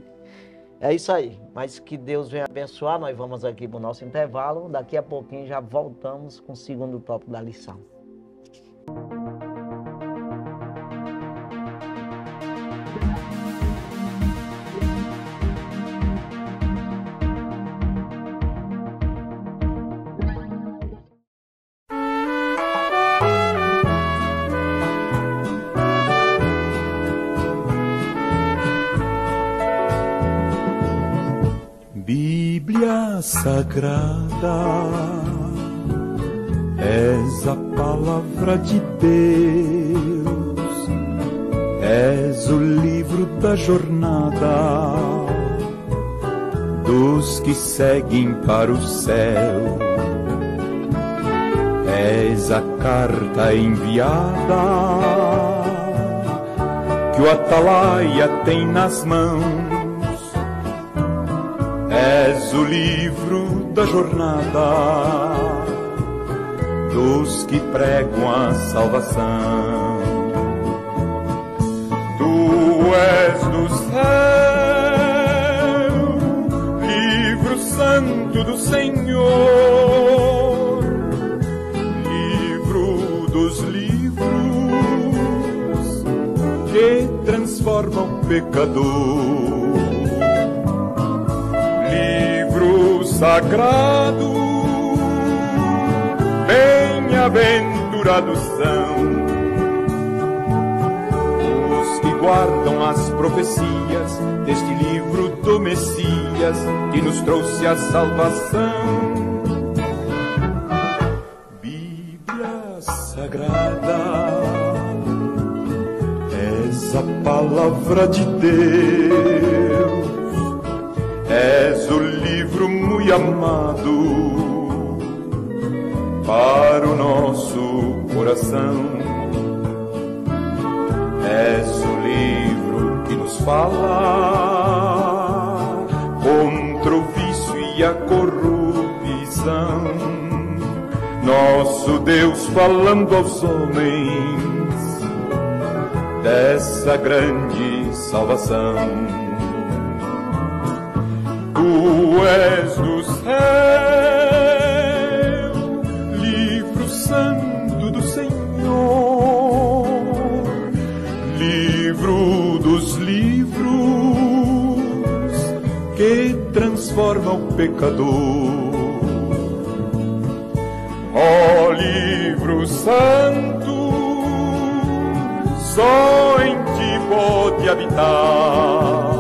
É isso aí, mas que Deus venha abençoar. Nós vamos aqui para o nosso intervalo, daqui a pouquinho já voltamos com o segundo tópico da lição. Bíblia Sagrada, és a palavra de Deus, és o livro da jornada dos que seguem para o céu, és a carta enviada que o atalaia tem nas mãos. És o livro da jornada dos que pregam a salvação. Tu és do céu, livro santo do Senhor, livro dos livros que transforma o pecador. Sagrado, bem-aventurados são os que guardam as profecias deste livro do Messias que nos trouxe a salvação. Bíblia Sagrada, és a palavra de Deus, és o livro muito amado para o nosso coração. És o livro que nos fala contra o vício e a corrupção. Nosso Deus falando aos homens dessa grande salvação. Tu és do céu, livro santo do Senhor, livro dos livros que transforma o pecador. Ó livro santo, só em ti pode habitar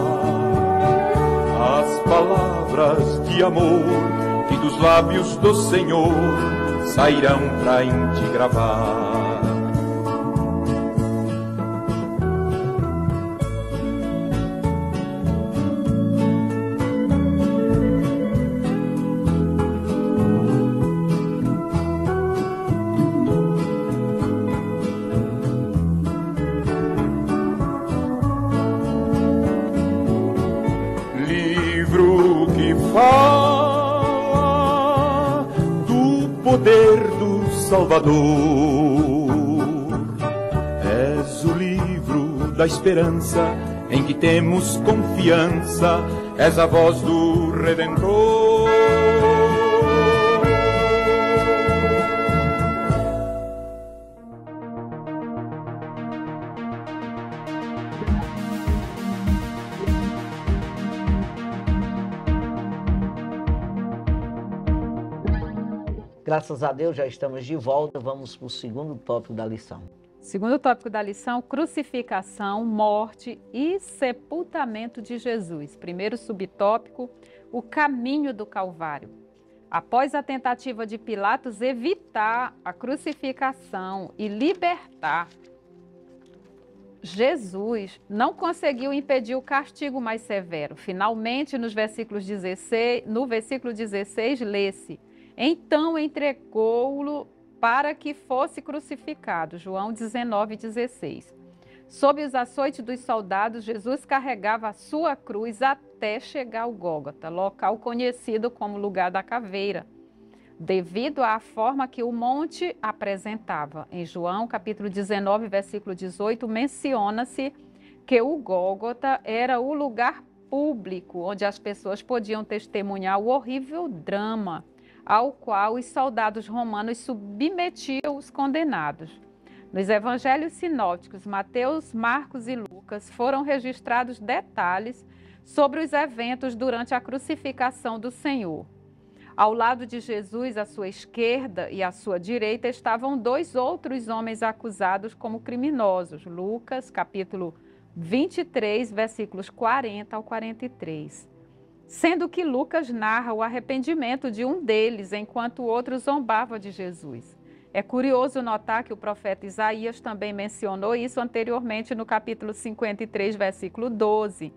palavras de amor que dos lábios do Senhor sairão pra em ti gravar. Fala do poder do Salvador. És o livro da esperança em que temos confiança, és a voz do Redentor. Graças a Deus já estamos de volta, vamos para o segundo tópico da lição. Segundo tópico da lição, crucificação, morte e sepultamento de Jesus. Primeiro subtópico, o caminho do Calvário. Após a tentativa de Pilatos evitar a crucificação e libertar Jesus, não conseguiu impedir o castigo mais severo. Finalmente, no versículo 16, lê-se: então entregou-o para que fosse crucificado. João 19:16. Sob os açoites dos soldados, Jesus carregava a sua cruz até chegar ao Gólgota, local conhecido como lugar da caveira, devido à forma que o monte apresentava. Em João, capítulo 19, versículo 18, menciona-se que o Gólgota era o lugar público onde as pessoas podiam testemunhar o horrível drama ao qual os soldados romanos submetiam os condenados. Nos evangelhos sinópticos, Mateus, Marcos e Lucas, foram registrados detalhes sobre os eventos durante a crucificação do Senhor. Ao lado de Jesus, à sua esquerda e à sua direita, estavam dois outros homens acusados como criminosos. Lucas, capítulo 23, versículos 40 ao 43. Sendo que Lucas narra o arrependimento de um deles, enquanto o outro zombava de Jesus. É curioso notar que o profeta Isaías também mencionou isso anteriormente no capítulo 53, versículo 12,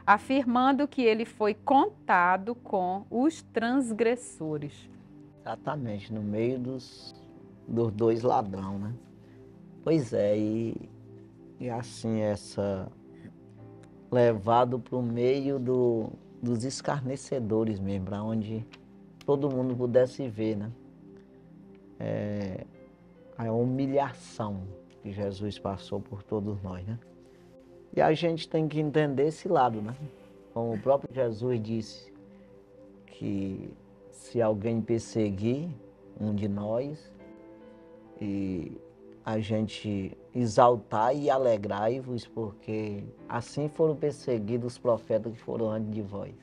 afirmando que ele foi contado com os transgressores. Exatamente, no meio dos dois ladrões, né? Pois é, e assim, levado para o meio dos escarnecedores mesmo, para onde todo mundo pudesse ver, né? A humilhação que Jesus passou por todos nós, né? E a gente tem que entender esse lado, né? Como o próprio Jesus disse, que se alguém perseguir um de nós, e a gente exaltar e alegrai-vos, porque assim foram perseguidos os profetas que foram antes de vós.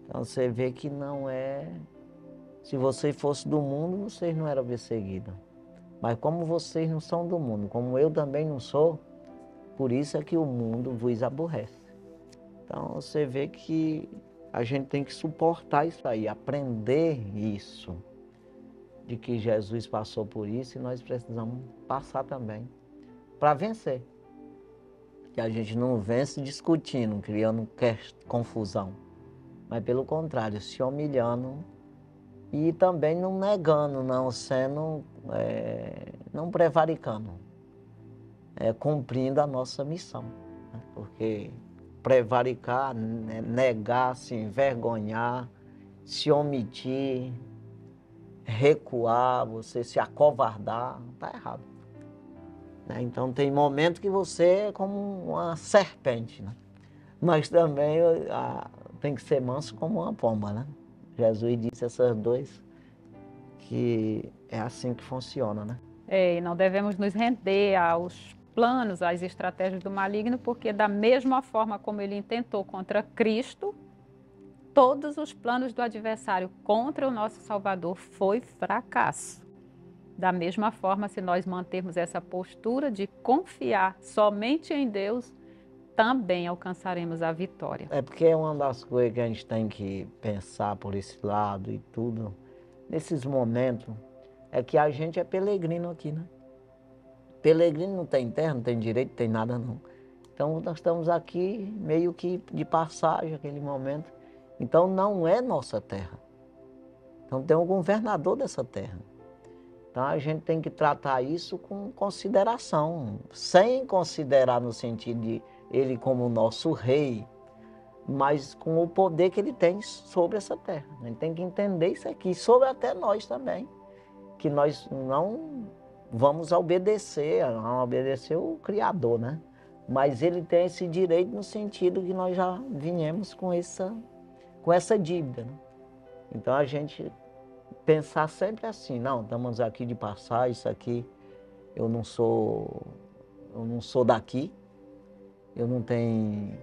Então você vê que não é... Se você fosse do mundo, vocês não eram perseguidos. Mas como vocês não são do mundo, como eu também não sou, por isso é que o mundo vos aborrece. Então você vê que a gente tem que suportar isso aí, aprender isso, de que Jesus passou por isso e nós precisamos passar também para vencer. Que a gente não vence discutindo, criando confusão, mas pelo contrário, se humilhando e também não negando, não sendo, não prevaricando, cumprindo a nossa missão. Né? Porque prevaricar, negar, se envergonhar, se omitir, recuar, você se acovardar, está errado. Né? Então tem momentos que você é como uma serpente, né? Mas também tem que ser manso como uma pomba, né? Jesus disse essas duas, que é assim que funciona, né? E não devemos nos render aos planos, às estratégias do maligno, porque da mesma forma como ele intentou contra Cristo, todos os planos do adversário contra o nosso Salvador foi fracasso. Da mesma forma, se nós mantermos essa postura de confiar somente em Deus, também alcançaremos a vitória. É porque é uma das coisas que a gente tem que pensar por esse lado e tudo, nesses momentos, é que a gente é peregrino aqui, né? Peregrino não tem terra, não tem direito, não tem nada não. Então nós estamos aqui meio que de passagem, aquele momento. Então não é nossa terra. Então tem um governador dessa terra. Então a gente tem que tratar isso com consideração, sem considerar no sentido de ele como nosso rei, mas com o poder que ele tem sobre essa terra. A gente tem que entender isso aqui, sobre até nós também, que nós não vamos obedecer o Criador, né? Mas ele tem esse direito no sentido que nós já viemos com essa dívida, né? Então a gente pensar sempre assim, não, estamos aqui de passar, isso aqui eu não sou daqui, eu não tenho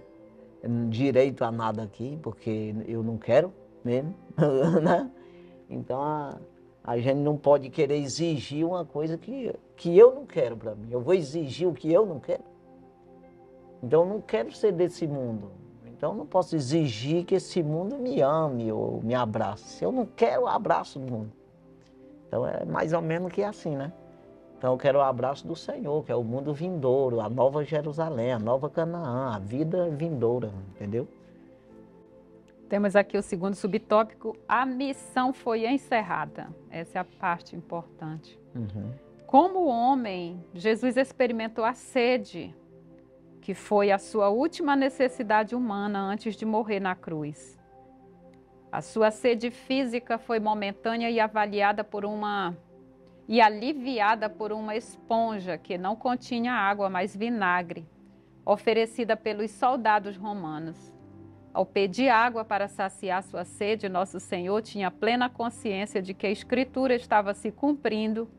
direito a nada aqui, porque eu não quero mesmo, né? Então A gente não pode querer exigir uma coisa que eu não quero para mim. Eu vou exigir o que eu não quero. Então eu não quero ser desse mundo. Então eu não posso exigir que esse mundo me ame ou me abrace. Eu não quero o abraço do mundo. Então é mais ou menos que assim, né? Então eu quero o abraço do Senhor, que é o mundo vindouro, a nova Jerusalém, a nova Canaã, a vida vindoura, entendeu? Temos aqui o segundo subtópico, a missão foi encerrada. Essa é a parte importante. Como homem, Jesus experimentou a sede, que foi a sua última necessidade humana antes de morrer na cruz. A sua sede física foi momentânea e aliviada por uma esponja que não continha água, mas vinagre, oferecida pelos soldados romanos. Ao pedir água para saciar sua sede, nosso Senhor tinha plena consciência de que a Escritura estava se cumprindo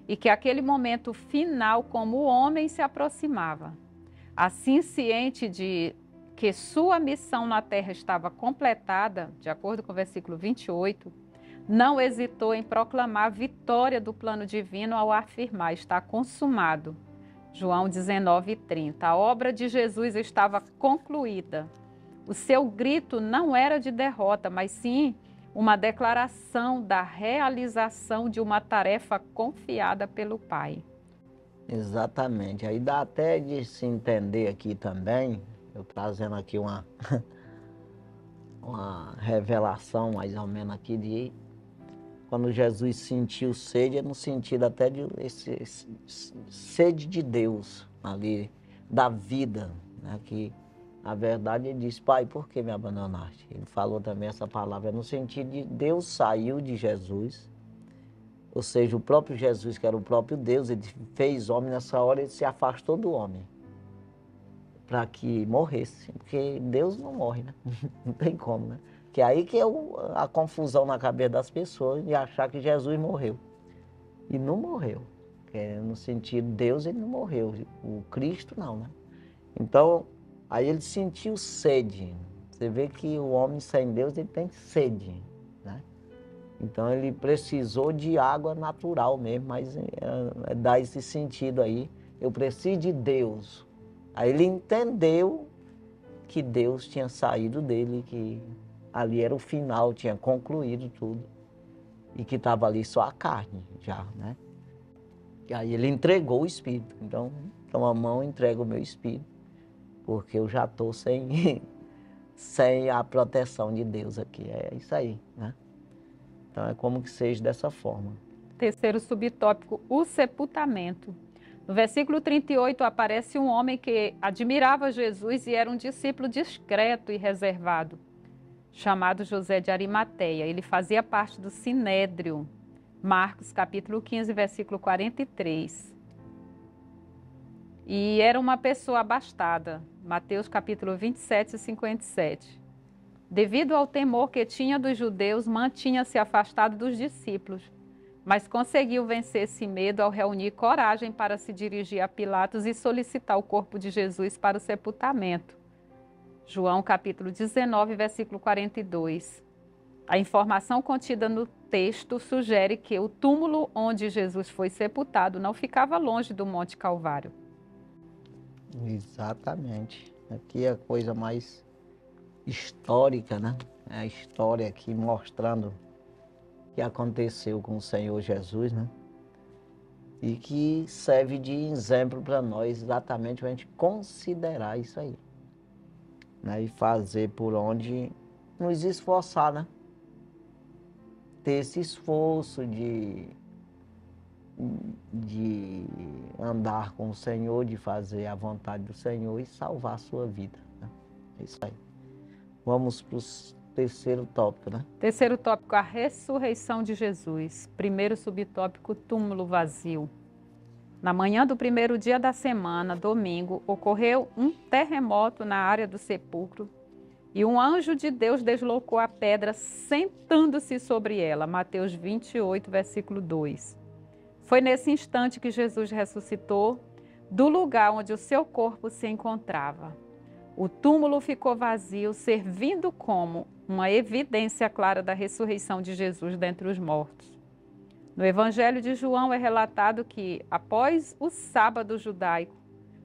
e que aquele momento final como homem se aproximava. Assim, ciente de que sua missão na terra estava completada, de acordo com o versículo 28, não hesitou em proclamar a vitória do plano divino ao afirmar, está consumado. João 19:30. A obra de Jesus estava concluída. O seu grito não era de derrota, mas sim uma declaração da realização de uma tarefa confiada pelo Pai. Exatamente. Aí dá até de se entender aqui também, eu trazendo aqui uma revelação mais ou menos aqui de quando Jesus sentiu sede, é no sentido até de sede de Deus ali, da vida, né? Que na verdade ele disse, Pai, por que me abandonaste? Ele falou também essa palavra, no sentido de Deus saiu de Jesus, ou seja, o próprio Jesus, que era o próprio Deus, ele fez homem nessa hora, ele se afastou do homem, para que morresse, porque Deus não morre, né? Não tem como, né? Que é aí que é a confusão na cabeça das pessoas de achar que Jesus morreu. E não morreu, porque no sentido de Deus ele não morreu, o Cristo não, né? Então, aí ele sentiu sede. Você vê que o homem sem Deus, ele tem sede, né? Então ele precisou de água natural mesmo, mas dá esse sentido aí. Eu preciso de Deus. Aí ele entendeu que Deus tinha saído dele, que ali era o final, tinha concluído tudo. E que estava ali só a carne já, né? E aí ele entregou o Espírito. Então, toma a mão, entrega o meu Espírito. Porque eu já estou sem a proteção de Deus aqui. É isso aí, né? Então é como que seja dessa forma. Terceiro subtópico, o sepultamento. No versículo 38 aparece um homem que admirava Jesus e era um discípulo discreto e reservado, chamado José de Arimateia. Ele fazia parte do Sinédrio. Marcos capítulo 15, versículo 43. E era uma pessoa abastada. Mateus capítulo 27, 57. Devido ao temor que tinha dos judeus, mantinha-se afastado dos discípulos, mas conseguiu vencer esse medo ao reunir coragem para se dirigir a Pilatos e solicitar o corpo de Jesus para o sepultamento. João capítulo 19, versículo 42. A informação contida no texto sugere que o túmulo onde Jesus foi sepultado não ficava longe do Monte Calvário. Exatamente. Aqui é a coisa mais histórica, né? É a história aqui mostrando o que aconteceu com o Senhor Jesus, né? E que serve de exemplo para nós, exatamente para a gente considerar isso aí, né? E fazer por onde nos esforçar, né? Ter esse esforço de andar com o Senhor, de fazer a vontade do Senhor e salvar a sua vida, né? É isso aí. Vamos para o terceiro tópico, né? Terceiro tópico, a ressurreição de Jesus. Primeiro subtópico, túmulo vazio. Na manhã do primeiro dia da semana, domingo, ocorreu um terremoto na área do sepulcro e um anjo de Deus deslocou a pedra sentando-se sobre ela. Mateus 28, versículo 2. Foi nesse instante que Jesus ressuscitou do lugar onde o seu corpo se encontrava. O túmulo ficou vazio, servindo como uma evidência clara da ressurreição de Jesus dentre os mortos. No Evangelho de João é relatado que, após o sábado judaico,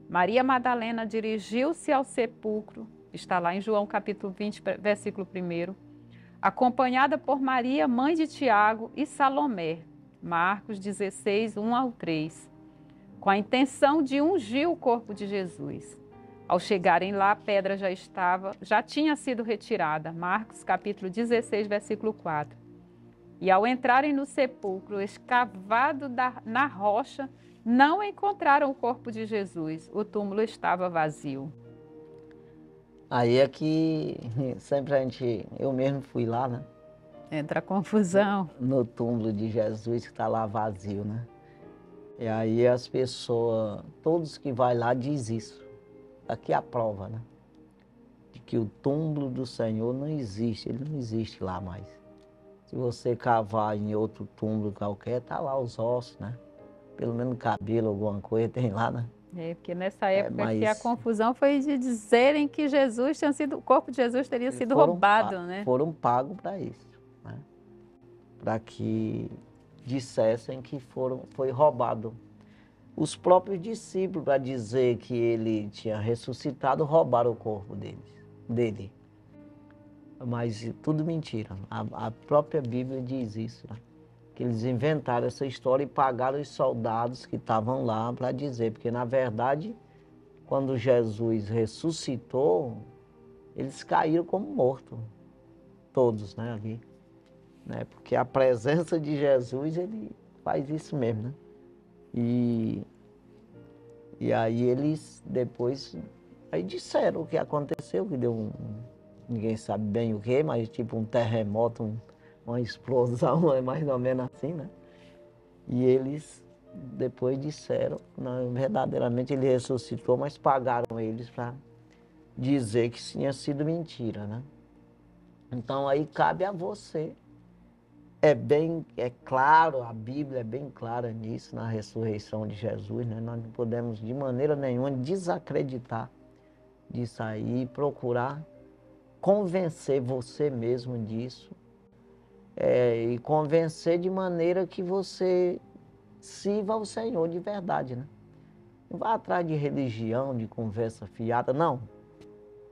Maria Madalena dirigiu-se ao sepulcro, está lá em João capítulo 20, versículo 1, acompanhada por Maria, mãe de Tiago, e Salomé, Marcos 16, 1 ao 3, com a intenção de ungir o corpo de Jesus. Ao chegarem lá, a pedra já tinha sido retirada, Marcos capítulo 16, versículo 4. E ao entrarem no sepulcro, escavado na rocha, não encontraram o corpo de Jesus. O túmulo estava vazio. Aí é que sempre eu mesmo fui lá, né? Entra a confusão. No túmulo de Jesus que está lá vazio, né? E aí as pessoas, todos que vai lá diz isso. Aqui é a prova, né? De que o túmulo do Senhor não existe, ele não existe lá mais. Se você cavar em outro túmulo qualquer, tá lá os ossos, né? Pelo menos cabelo, alguma coisa tem lá, né? É, porque nessa época mas que a confusão foi de dizerem que o corpo de Jesus teria sido roubado, né? Foram pagos para isso, né? Para que dissessem que foi roubado. Os próprios discípulos, para dizer que ele tinha ressuscitado, roubaram o corpo dele. Mas tudo mentira. A própria Bíblia diz isso, né? Que eles inventaram essa história e pagaram os soldados que estavam lá para dizer. Porque, na verdade, quando Jesus ressuscitou, eles caíram como mortos. Todos, né, ali. Né? Porque a presença de Jesus, ele faz isso mesmo, né? E aí eles depois aí disseram o que aconteceu, que deu ninguém sabe bem o que, mas tipo um terremoto, uma explosão, é mais ou menos assim, né? E eles depois disseram, não, verdadeiramente ele ressuscitou, mas pagaram eles para dizer que tinha sido mentira, né? Então aí cabe a você. É claro, a Bíblia é bem clara nisso, na ressurreição de Jesus, né? Nós não podemos de maneira nenhuma desacreditar disso aí, procurar convencer você mesmo disso, e convencer de maneira que você sirva ao Senhor de verdade, né? Não vá atrás de religião, de conversa fiada, não.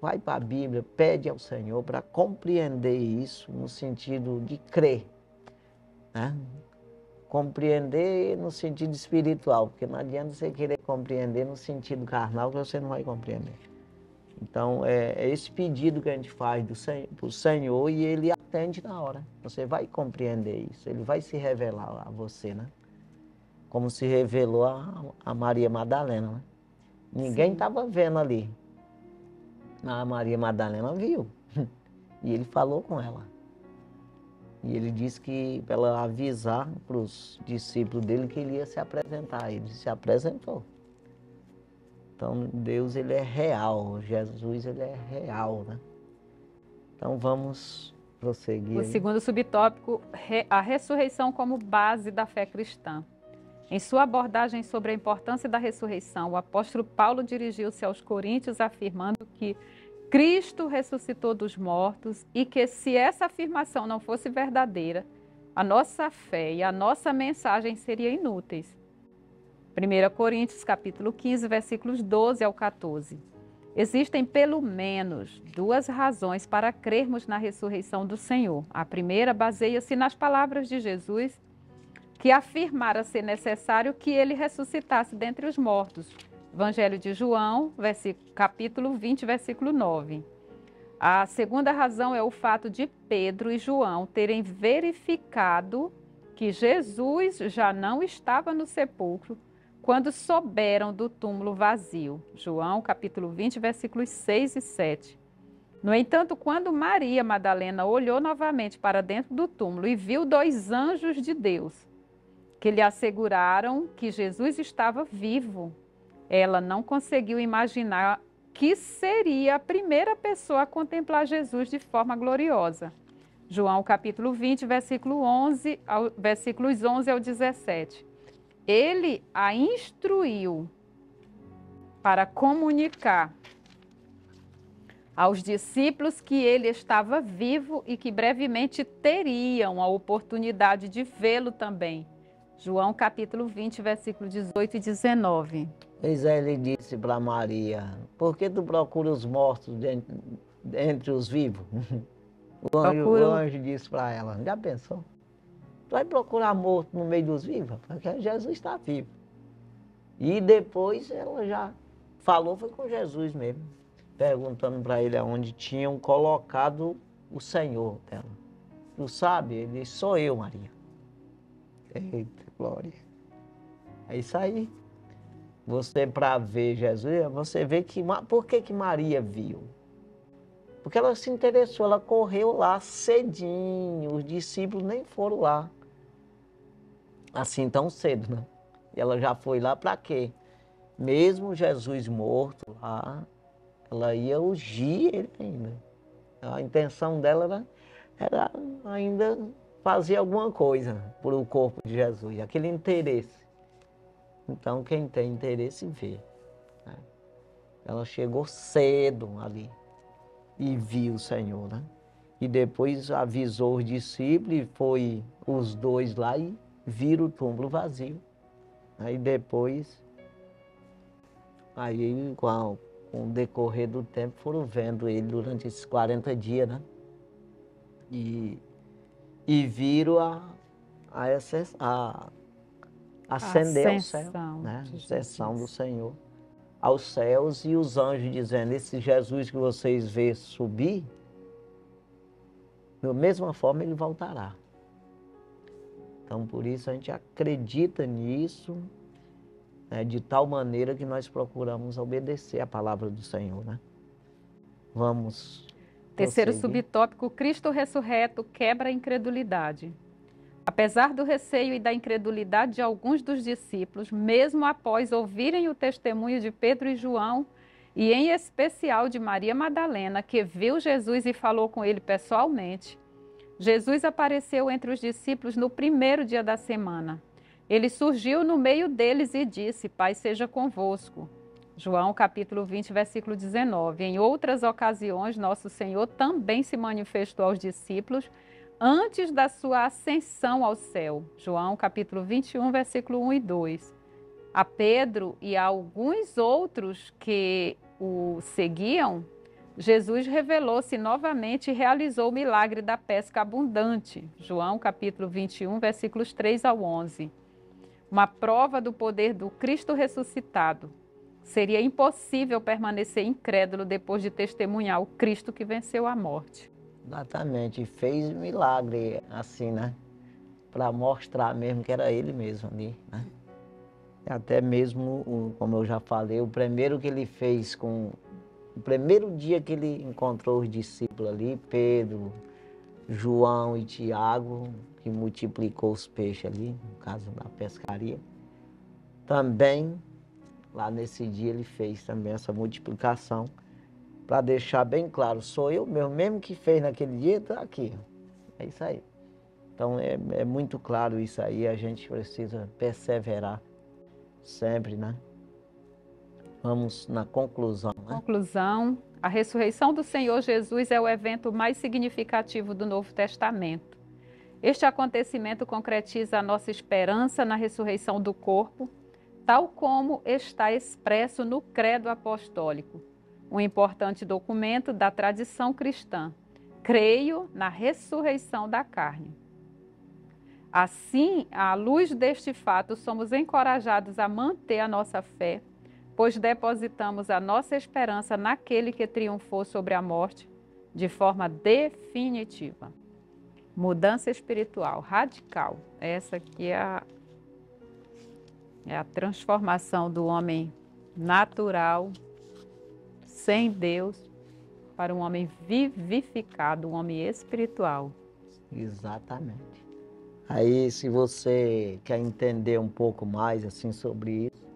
Vai para a Bíblia, pede ao Senhor para compreender isso no sentido de crer. Né? Compreender no sentido espiritual, porque não adianta você querer compreender no sentido carnal que você não vai compreender. Então, é esse pedido que a gente faz para o Senhor e Ele atende na hora. Você vai compreender isso, Ele vai se revelar a você, né? Como se revelou a Maria Madalena, né? Ninguém estava vendo ali. A Maria Madalena viu e Ele falou com ela. E ele disse que para ela avisar para os discípulos dele que ele ia se apresentar. Ele se apresentou. Então Deus, ele é real, Jesus, ele é real, né? Então vamos prosseguir. O segundo subtópico, a ressurreição como base da fé cristã. Em sua abordagem sobre a importância da ressurreição, o apóstolo Paulo dirigiu-se aos coríntios afirmando que Cristo ressuscitou dos mortos e que, se essa afirmação não fosse verdadeira, a nossa fé e a nossa mensagem seriam inúteis. 1 Coríntios capítulo 15, versículos 12 ao 14. Existem pelo menos duas razões para crermos na ressurreição do Senhor. A primeira baseia-se nas palavras de Jesus, que afirmara ser necessário que ele ressuscitasse dentre os mortos. Evangelho de João, capítulo 20, versículo 9. A segunda razão é o fato de Pedro e João terem verificado que Jesus já não estava no sepulcro quando souberam do túmulo vazio. João, capítulo 20, versículos 6 e 7. No entanto, quando Maria Madalena olhou novamente para dentro do túmulo e viu dois anjos de Deus, que lhe asseguraram que Jesus estava vivo, ela não conseguiu imaginar que seria a primeira pessoa a contemplar Jesus de forma gloriosa. João capítulo 20, versículos 11 ao 17. Ele a instruiu para comunicar aos discípulos que ele estava vivo e que brevemente teriam a oportunidade de vê-lo também, João capítulo 20, versículo 18 e 19. Pois é, ele disse para Maria, por que tu procura os mortos entre os vivos? O anjo disse para ela, já pensou? Tu vai procurar morto no meio dos vivos? Porque Jesus está vivo. E depois ela já falou, foi com Jesus mesmo, perguntando para ele aonde tinham colocado o Senhor dela. Tu sabe? Ele disse, sou eu, Maria. Eita, glória. É isso aí. Você, para ver Jesus, você vê que... Por que Maria viu? Porque ela se interessou, ela correu lá cedinho, os discípulos nem foram lá. Assim tão cedo, né? E ela já foi lá para quê? Mesmo Jesus morto lá, ela ia ungir ele ainda. A intenção dela era ainda fazer alguma coisa por o corpo de Jesus, aquele interesse. Então, quem tem interesse vê. Né? Ela chegou cedo ali e viu o Senhor, né? E depois avisou os discípulos e foi os dois lá e viram o túmulo vazio. Aí depois, com o decorrer do tempo, foram vendo ele durante esses 40 dias, né? E viram ascender ao céu, né? A ascensão do Senhor aos céus, e os anjos dizendo, esse Jesus que vocês vê subir, da mesma forma ele voltará. Então, por isso a gente acredita nisso, né, de tal maneira que nós procuramos obedecer a palavra do Senhor, né? Vamos. Terceiro prosseguir. subtópico, Cristo ressurreto quebra a incredulidade. Apesar do receio e da incredulidade de alguns dos discípulos, mesmo após ouvirem o testemunho de Pedro e João, e em especial de Maria Madalena, que viu Jesus e falou com ele pessoalmente, Jesus apareceu entre os discípulos no primeiro dia da semana. Ele surgiu no meio deles e disse, Pai seja convosco. João capítulo 20, versículo 19. Em outras ocasiões, nosso Senhor também se manifestou aos discípulos antes da sua ascensão ao céu. João capítulo 21, versículo 1 e 2. A Pedro e a alguns outros que o seguiam, Jesus revelou-se novamente e realizou o milagre da pesca abundante. João capítulo 21, versículos 3 ao 11. Uma prova do poder do Cristo ressuscitado. Seria impossível permanecer incrédulo depois de testemunhar o Cristo que venceu a morte. Exatamente, fez milagre assim, né? Para mostrar mesmo que era ele mesmo ali, né? Até mesmo, como eu já falei, o primeiro que ele fez o primeiro dia que ele encontrou os discípulos ali, Pedro, João e Tiago, que multiplicou os peixes ali, no caso da pescaria, também, lá nesse dia ele fez também essa multiplicação, para deixar bem claro, sou eu mesmo que fez naquele dia, está aqui. É isso aí. Então é muito claro isso aí, a gente precisa perseverar sempre, né? Vamos na conclusão, né? Conclusão, a ressurreição do Senhor Jesus é o evento mais significativo do Novo Testamento. Este acontecimento concretiza a nossa esperança na ressurreição do corpo, tal como está expresso no Credo Apostólico, um importante documento da tradição cristã. Creio na ressurreição da carne. Assim, à luz deste fato, somos encorajados a manter a nossa fé, pois depositamos a nossa esperança naquele que triunfou sobre a morte de forma definitiva. Mudança espiritual radical. Essa aqui é a transformação do homem natural, sem Deus, para um homem vivificado, um homem espiritual. Exatamente. Aí, se você quer entender um pouco mais assim sobre isso,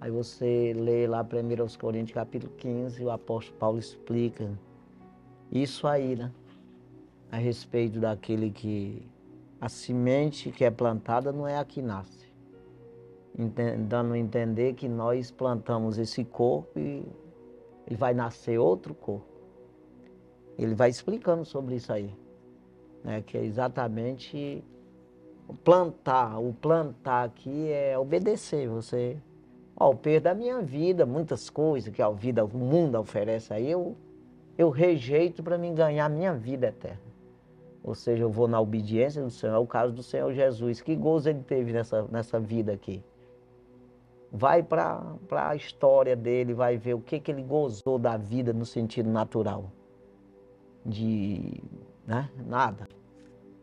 aí você lê lá 1 Coríntios capítulo 15, o apóstolo Paulo explica isso aí, né? A respeito daquele que a semente que é plantada não é a que nasce. Dando a entender que nós plantamos esse corpo e vai nascer outro corpo. Ele vai explicando sobre isso aí, né? Que é exatamente plantar. O plantar aqui é obedecer. Você, ó, eu perdo a minha vida, muitas coisas que a vida, o mundo oferece aí, eu rejeito para mim ganhar a minha vida eterna. Ou seja, eu vou na obediência do Senhor. É o caso do Senhor Jesus. Que gozo ele teve nessa vida aqui. Vai para a história dele, vai ver o que ele gozou da vida no sentido natural. De nada.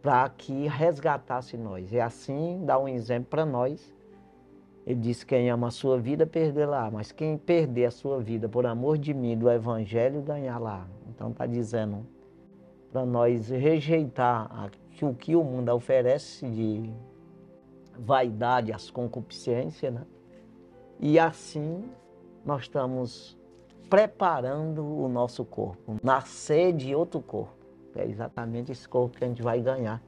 Para que resgatasse nós. E assim dá um exemplo para nós. Ele disse: quem ama a sua vida, perdê-la. Mas quem perder a sua vida por amor de mim, do Evangelho, ganhá-la. Então está dizendo para nós rejeitar o que o mundo oferece de vaidade, as concupiscências, né? E assim nós estamos preparando o nosso corpo, nascer de outro corpo. É exatamente esse corpo que a gente vai ganhar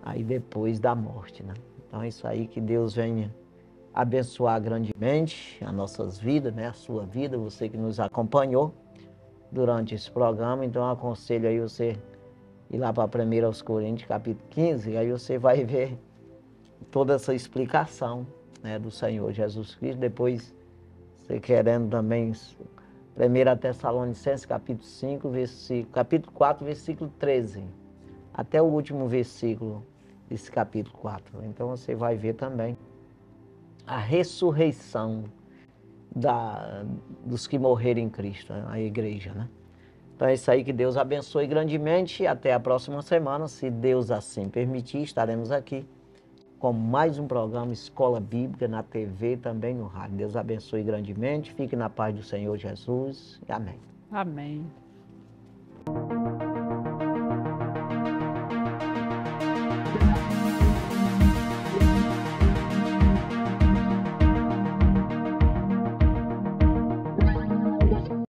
aí depois da morte, né? Então é isso aí, que Deus venha abençoar grandemente as nossas vidas, né? A sua vida, você que nos acompanhou durante esse programa. Então eu aconselho aí você ir lá para 1 Coríntios, capítulo 15, e aí você vai ver toda essa explicação, né, do Senhor Jesus Cristo. Depois, você querendo também, 1 Tessalonicenses, capítulo 5, capítulo 4, versículo 13, até o último versículo desse capítulo 4. Então você vai ver também a ressurreição dos que morreram em Cristo, a igreja, né? Então é isso aí, que Deus abençoe grandemente, e até a próxima semana, se Deus assim permitir, estaremos aqui com mais um programa Escola Bíblica na TV, também no rádio. Deus abençoe grandemente, fique na paz do Senhor Jesus, e amém. Amém.